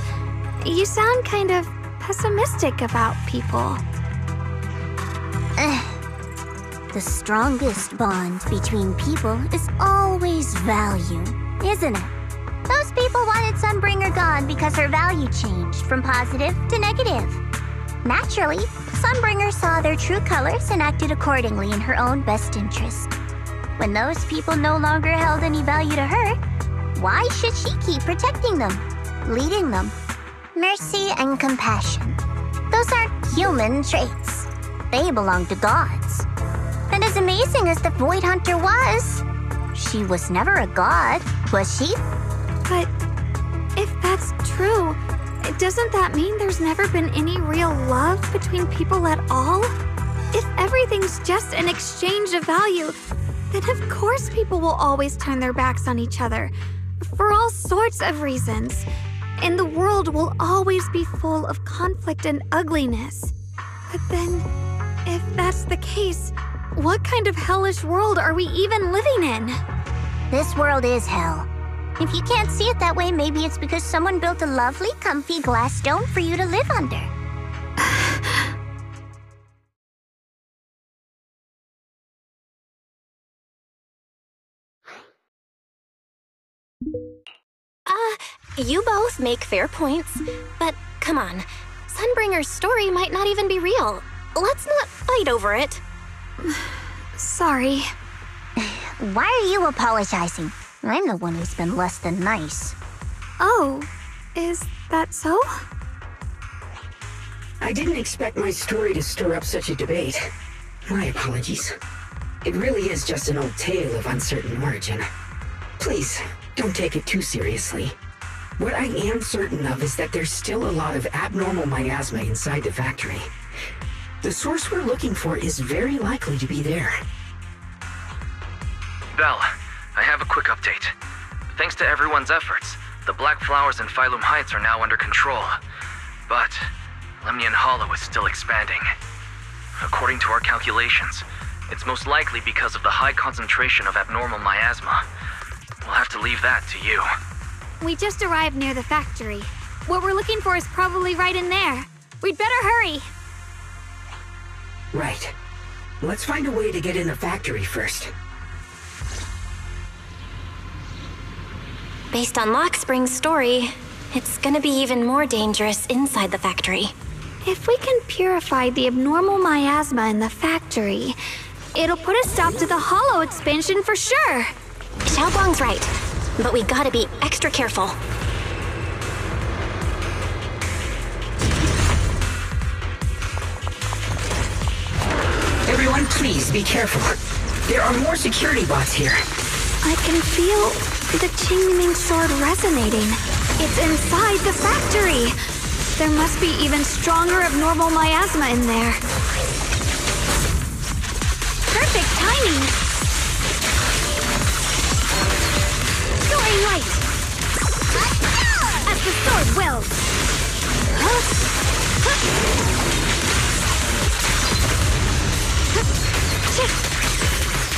You sound kind of pessimistic about people.
The strongest bond between people is always value, isn't it? Those people wanted Sunbringer gone because her value changed from positive to negative. Naturally, Sunbringer saw their true colors and acted accordingly in her own best interest. When those people no longer held any value to her, why should she keep protecting them, leading them? Mercy and compassion. Those aren't human traits. They belong to gods. And as amazing as the Void Hunter was, she was never a god was she?
But if that's true, doesn't that mean there's never been any real love between people at all? If everything's just an exchange of value, then of course people will always turn their backs on each other, for all sorts of reasons. And the world will always be full of conflict and ugliness. But then, if that's the case, what kind of hellish world are we even living in?
This world is hell. If you can't see it that way, maybe it's because someone built a lovely, comfy glass dome for you to live under.
You both make fair points, but come on. Sunbringer's story might not even be real. Let's not fight over it.
Sorry.
Why are you apologizing? I'm the one who's been less than nice.
Oh, is that so?
I didn't expect my story to stir up such a debate. My apologies. It really is just an old tale of uncertain origin. Please, don't take it too seriously. What I am certain of is that there's still a lot of abnormal miasma inside the factory. The source we're looking for is very likely to be there.
Belle, I have a quick update. Thanks to everyone's efforts, the Black Flowers in Phylum Heights are now under control. But Lemnian Hollow is still expanding. According to our calculations, it's most likely because of the high concentration of abnormal miasma. We'll have to leave that to you.
We just arrived near the factory. What we're looking for is probably right in there. We'd better hurry.
Right. Let's find a way to get in the factory first.
Based on Lockspring's story, it's gonna be even more dangerous inside the factory.
If we can purify the abnormal miasma in the factory, it'll put a stop to the Hollow expansion for sure.
Xiaoguang's right, but we gotta be extra careful.
Everyone, please be careful. There are more security bots here.
I can feel the Qingming sword resonating. It's inside the factory. There must be even stronger abnormal miasma in there. Perfect timing. Soaring light. As the sword wills.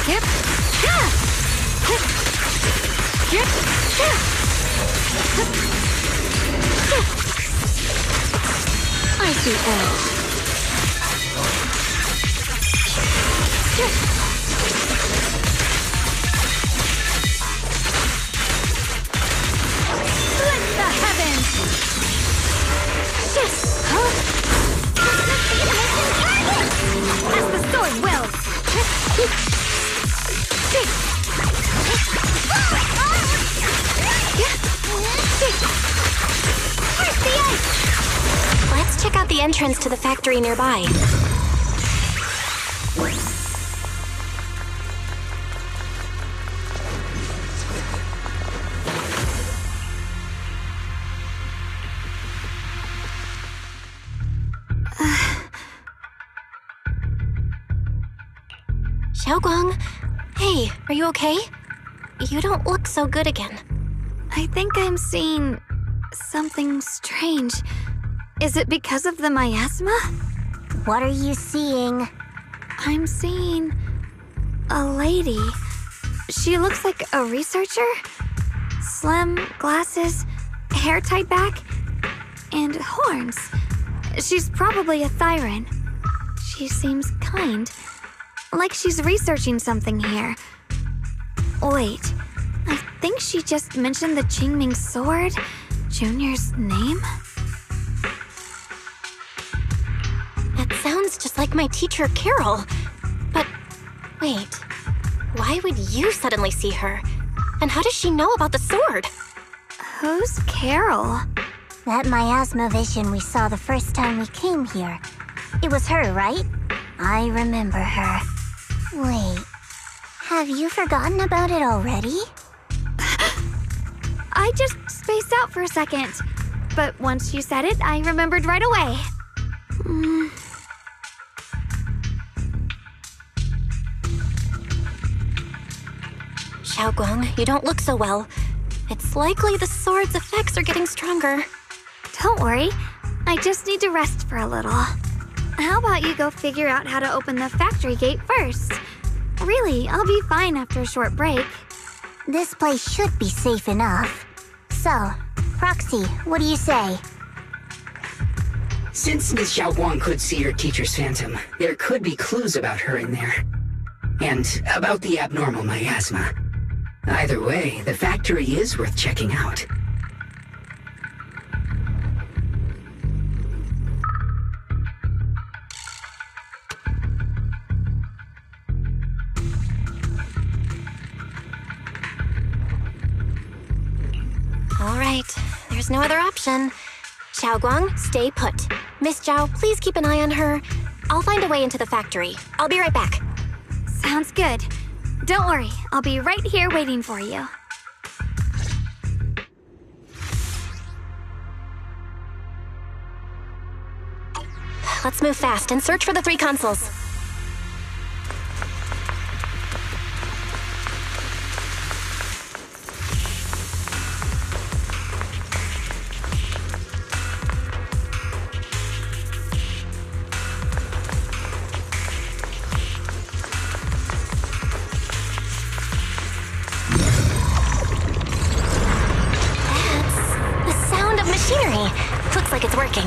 Yep. I see edge. Split the heavens! As the sword wills! Where's the edge?
Let's check out the entrance to the factory nearby. Xiaoguang, hey, are you okay? You don't look so good again.
I think I'm seeing something strange. Is it because of the miasma?
What are you seeing?
I'm seeing a lady. She looks like a researcher. Slim, glasses, hair tied back, and horns. She's probably a Thyran. She seems kind, like she's researching something here. Wait, I think she just mentioned the Qingming sword, Junior's name?
That sounds just like my teacher, Carol. But wait, why would you suddenly see her? And how does she know about the sword?
Who's Carol?
That miasma vision we saw the first time we came here. It was her, right? I remember her. Wait, have you forgotten about it already?
I just spaced out for a second. But once you said it, I remembered right away.
Xiaoguang, you don't look so well. It's likely the sword's effects are getting stronger.
Don't worry. I just need to rest for a little. How about you go figure out how to open the factory gate first? Really, I'll be fine after a short break.
This place should be safe enough. So, Proxy, what do you say?
Since Ms. Xiaoguang could see her teacher's phantom, there could be clues about her in there. And about the abnormal miasma. Either way, the factory is worth checking out.
All right, there's no other option. Xiaoguang, stay put. Miss Zhao, please keep an eye on her. I'll find a way into the factory. I'll be right back.
Sounds good. Don't worry, I'll be right here waiting for you.
Let's move fast and search for the 3 consoles. Machinery. Looks like it's working.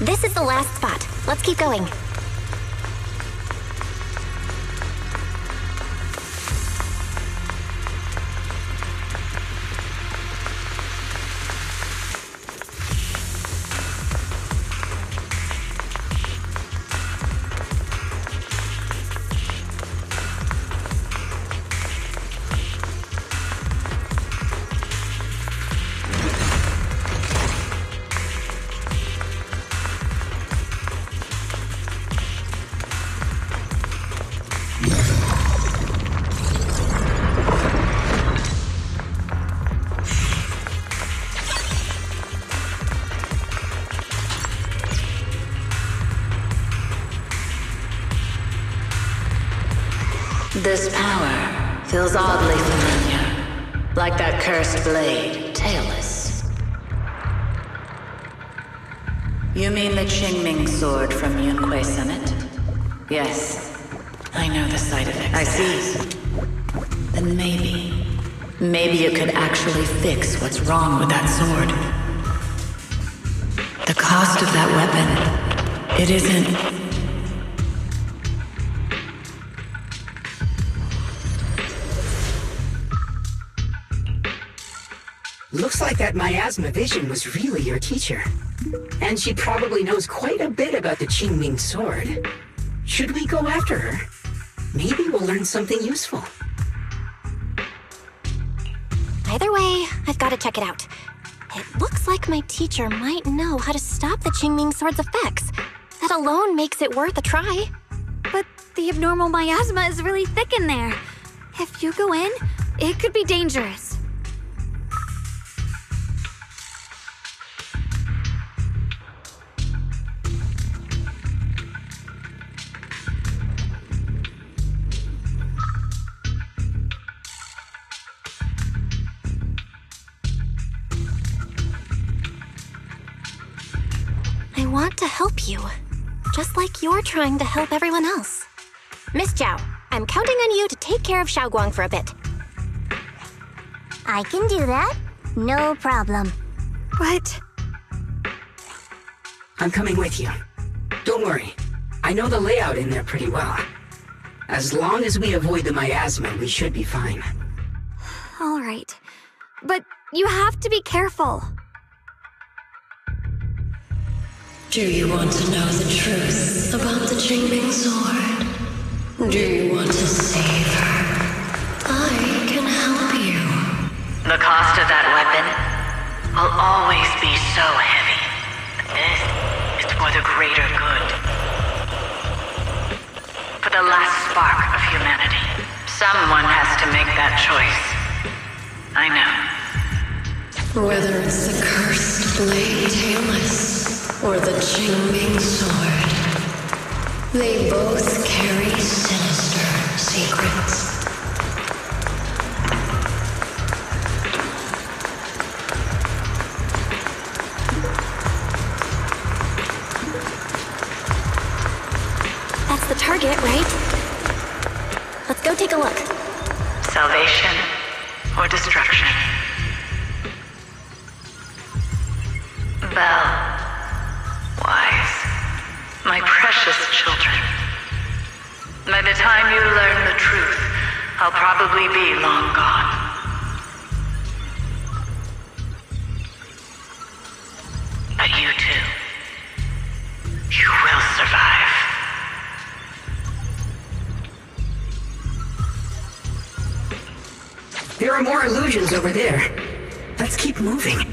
This is the last spot. Let's keep going.
This power feels oddly familiar, like that cursed blade, tailless. You mean the Qingming sword from Yunque Summit? Yes, I know the side effects. I see. Then maybe you could actually fix what's wrong with that sword. The cost of that weapon, it isn't...
Looks like that miasma vision was really your teacher. And she probably knows quite a bit about the Qingming sword. Should we go after her? Maybe we'll learn something useful.
Either way, I've got to check it out. It looks like my teacher might know how to stop the Qingming sword's effects. That alone makes it worth a try.
But the abnormal miasma is really thick in there. If you go in, it could be dangerous.
I want to help you, just like you're trying to help everyone else. Miss Zhao, I'm counting on you to take care of Xiaoguang for a bit.
I can do that. No problem.
But...
I'm coming with you. Don't worry. I know the layout in there pretty well. As long as we avoid the miasma, we should be fine.
All right. But you have to be careful.
Do you want to know the truth about the Qingming sword? Do you want to save her? I can help you.
The cost of that weapon will always be so heavy. This is for the greater good. For the last spark of humanity. Someone has to make that choice. I know.
Whether it's the cursed blade tailless or the Qingming sword, they both carry sinister secrets.
That's the target, right? Let's go take a look.
Salvation or destruction? Belle, Wise, my precious children. By the time you learn the truth, I'll probably be long gone. But you too. You will survive.
There are more illusions over there. Let's keep moving.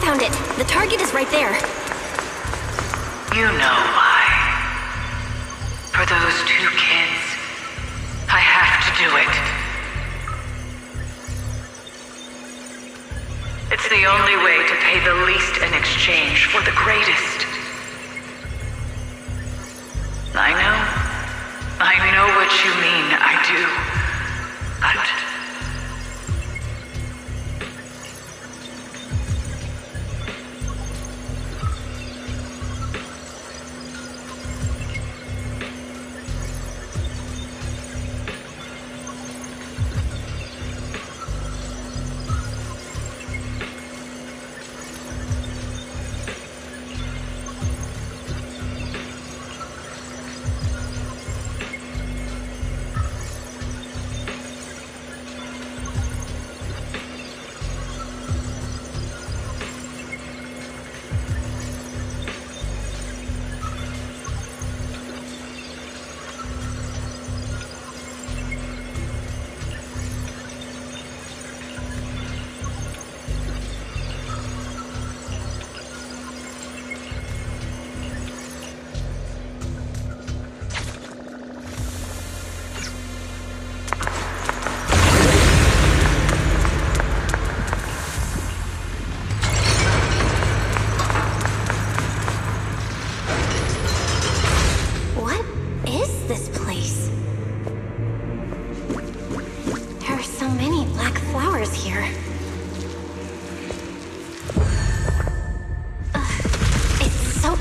Found it. The target is right there.
You know why. For those two kids, I have to do it. It's the only way to pay the least in exchange for the greatest. I know what you mean, I do. But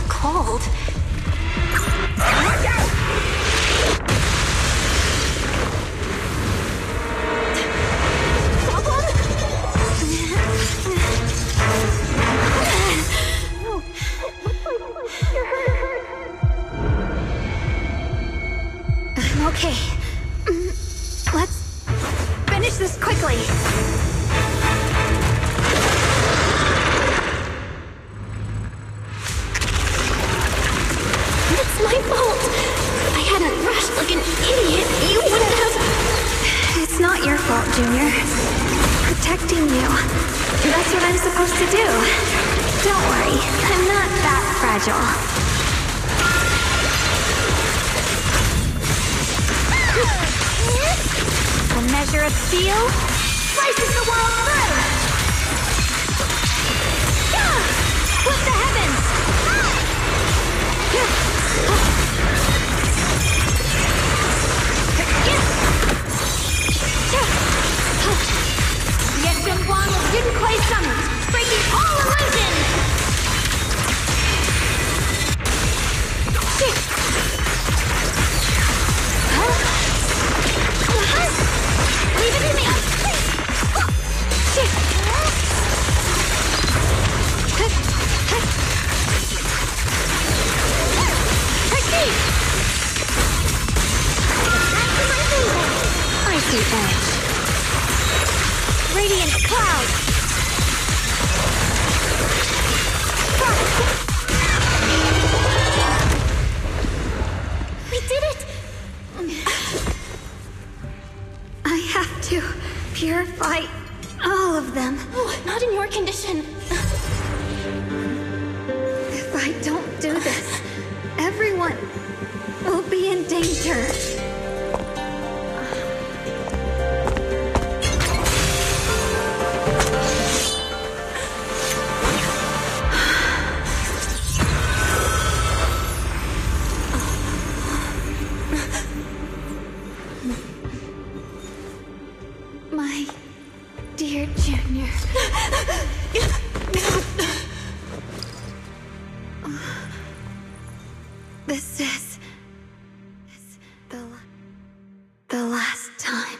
cold.
I'm okay. Let's finish this quickly.
It's my fault. If I hadn't rushed like an idiot, you wouldn't have...
It's not your fault, Junior. Protecting you. That's what I'm supposed to do. Don't worry, I'm not that fragile. A measure of steel slices the world through! With the heavens! The Zenless of Yunquay Summit, breaking all illusions! Leave it to me!
danger. My dear Junior. This is the last time.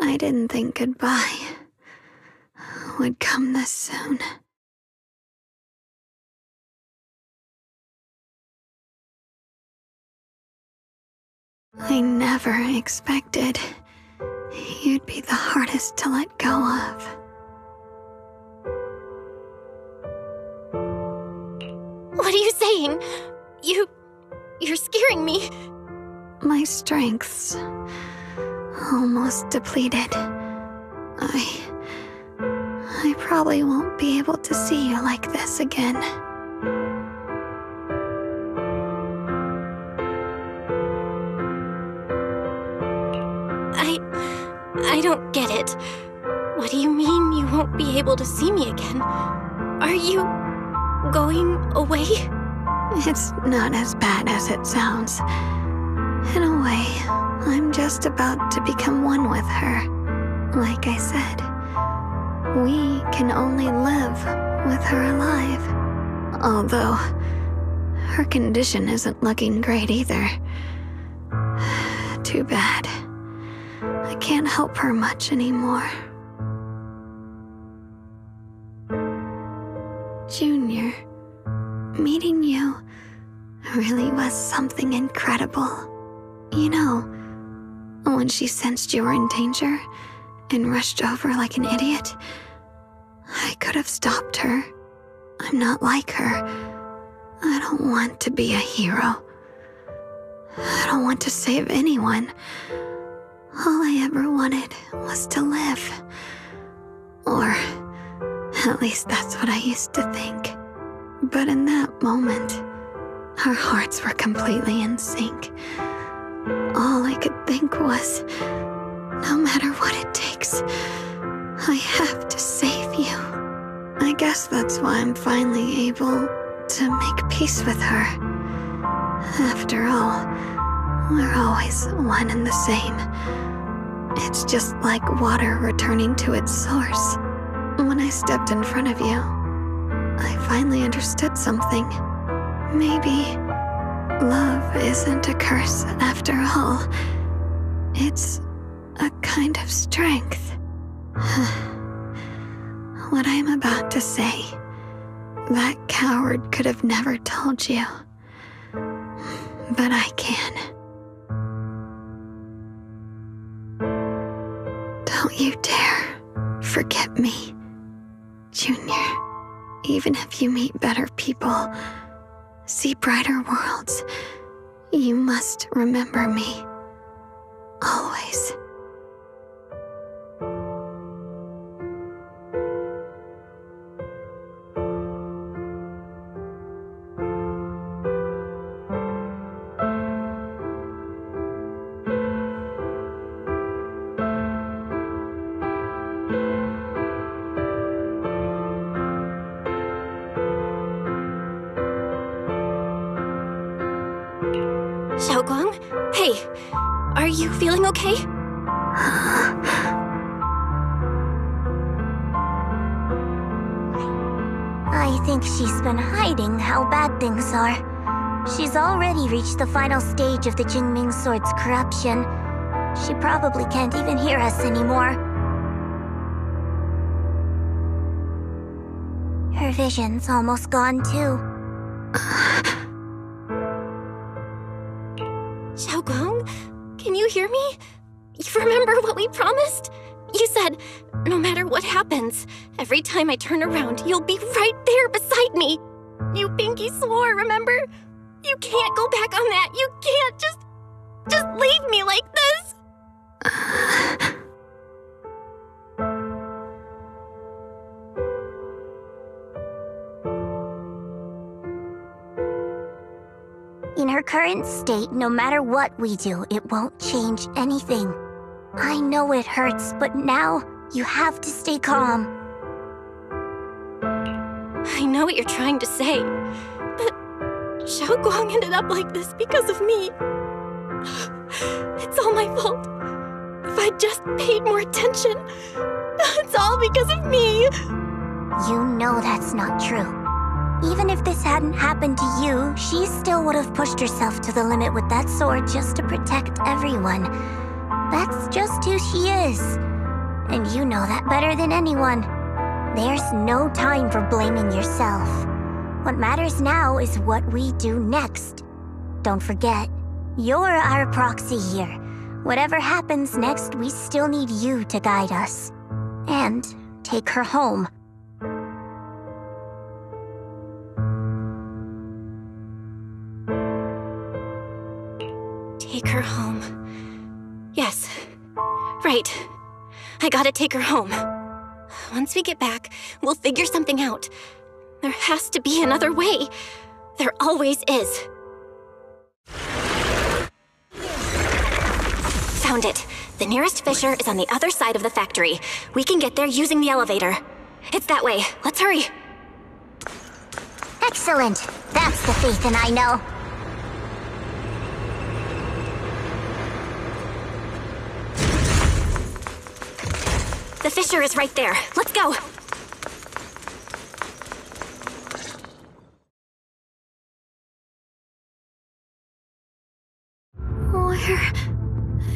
I didn't think goodbye would come this soon. I never expected you'd be the hardest to let go of.
What are you saying? You're scaring me.
My strength's almost depleted. I probably won't be able to see you like this again.
I don't get it. What do you mean you won't be able to see me again? Are you going away?
It's not as bad as it sounds. In a way, I'm just about to become one with her. Like I said, we can only live with her alive. Although, her condition isn't looking great either. Too bad. I can't help her much anymore. Junior, meeting you really was something incredible. You know, when she sensed you were in danger and rushed over like an idiot, I could have stopped her. I'm not like her. I don't want to be a hero. I don't want to save anyone. All I ever wanted was to live. Or at least that's what I used to think. But in that moment, our hearts were completely in sync. All I could think was, no matter what it takes, I have to save you. I guess that's why I'm finally able to make peace with her. After all, we're always one and the same. It's just like water returning to its source. When I stepped in front of you, I finally understood something. Maybe love isn't a curse after all. It's a kind of strength. What I'm about to say, that coward could have never told you. But I can. Don't you dare forget me, Junior. Even if you meet better people, see brighter worlds, you must remember me. Always.
Xiaoguang? Hey, are you feeling okay?
I think she's been hiding how bad things are. She's already reached the final stage of the Jingming Sword's corruption. She probably can't even hear us anymore. Her vision's almost gone too.
Xiaoguang, can you hear me? You remember what we promised? You said, no matter what happens, every time I turn around, you'll be right there beside me. You pinky swore, remember? You can't go back on that. You can't just leave me like this.
In her current state, no matter what we do, it won't change anything. I know it hurts, but now you have to stay calm.
I know what you're trying to say, but Xiaoguang ended up like this because of me. It's all my fault. If I'd just paid more attention, it's all because of me.
You know that's not true. Even if this hadn't happened to you, she still would have pushed herself to the limit with that sword just to protect everyone. That's just who she is. And you know that better than anyone. There's no time for blaming yourself. What matters now is what we do next. Don't forget, you're our proxy here. Whatever happens next, we still need you to guide us. And take her home.
Take her home. Yes. Right. I gotta take her home. Once we get back, we'll figure something out. There has to be another way. There always is. Found it. The nearest fissure is on the other side of the factory. We can get there using the elevator. It's that way. Let's hurry.
Excellent. That's the Phaethon I know.
The fissure is right there. Let's go.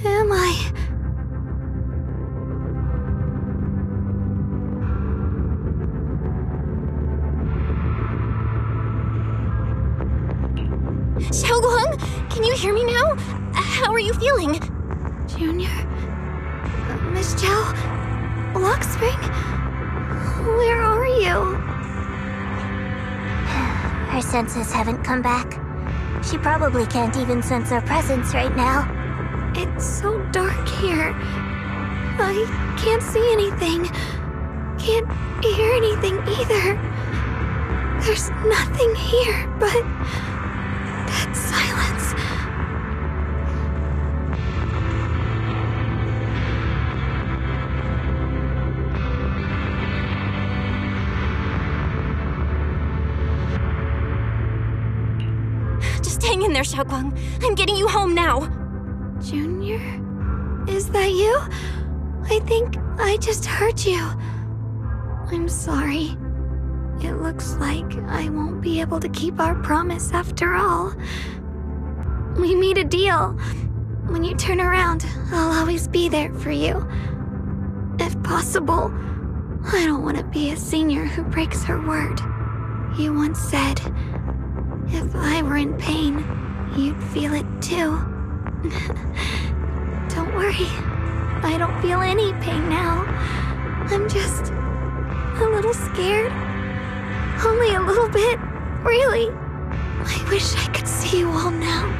Where am I?
Xiaoguang, can you hear me now? How are you feeling?
Junior? Miss Chow? Block Spring? Where are you?
Her senses haven't come back. She probably can't even sense our presence right now.
It's so dark here. I can't see anything. Can't hear anything either. There's nothing here but that silence.
Just hang in there, Xiaoguang. I'm getting you home now.
Junior? Is that you? I think I just heard you. I'm sorry. It looks like I won't be able to keep our promise after all. We made a deal. When you turn around, I'll always be there for you. If possible, I don't want to be a senior who breaks her word. You once said, if I were in pain, you'd feel it too. Don't worry. I don't feel any pain now. I'm just a little scared. Only a little bit, really. I wish I could see you all now.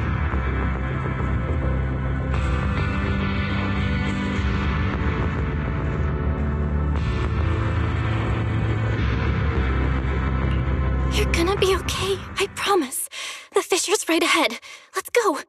You're gonna be okay, I promise. The fissure's right ahead. Let's go.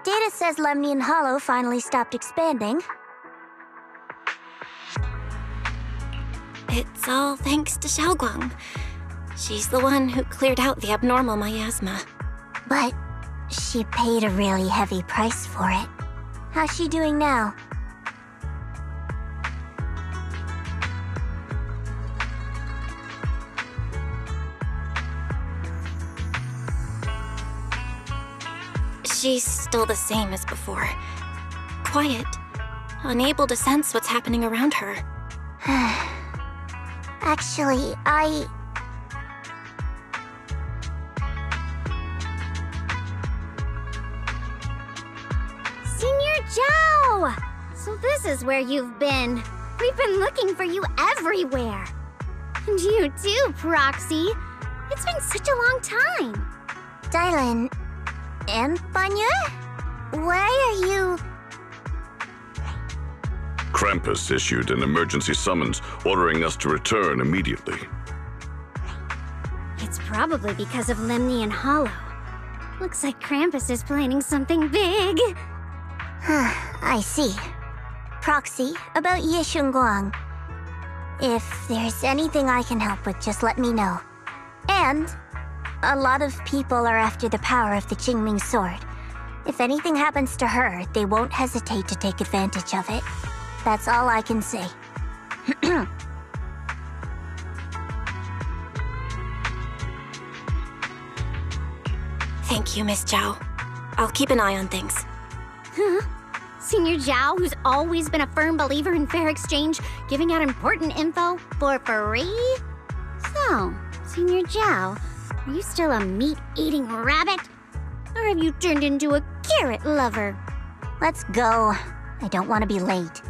Data says Lemnian Hollow finally stopped expanding.
It's all thanks to Xiaoguang. She's the one who cleared out the abnormal miasma.
But she paid a really heavy price for it. How's she doing now?
She's still the same as before. Quiet, unable to sense what's happening around her.
Actually,
Zhao! So this is where you've been. We've been looking for you everywhere. And you too, Proxy. It's been such a long time.
Dylan... and Banya? Why are you...
Krampus issued an emergency summons ordering us to return immediately.
It's probably because of Lemnian Hollow. Looks like Krampus is planning something big.
I see. Proxy, about Ye Shunguang. If there's anything I can help with, just let me know. And a lot of people are after the power of the Qingming sword. If anything happens to her, they won't hesitate to take advantage of it. That's all I can say.
Thank you, Miss Zhao. I'll keep an eye on things.
Huh? Senior Zhao, who's always been a firm believer in fair exchange, giving out important info for free? So, Senior Zhao, are you still a meat-eating rabbit? Or have you turned into a carrot lover?
Let's go. I don't want to be late.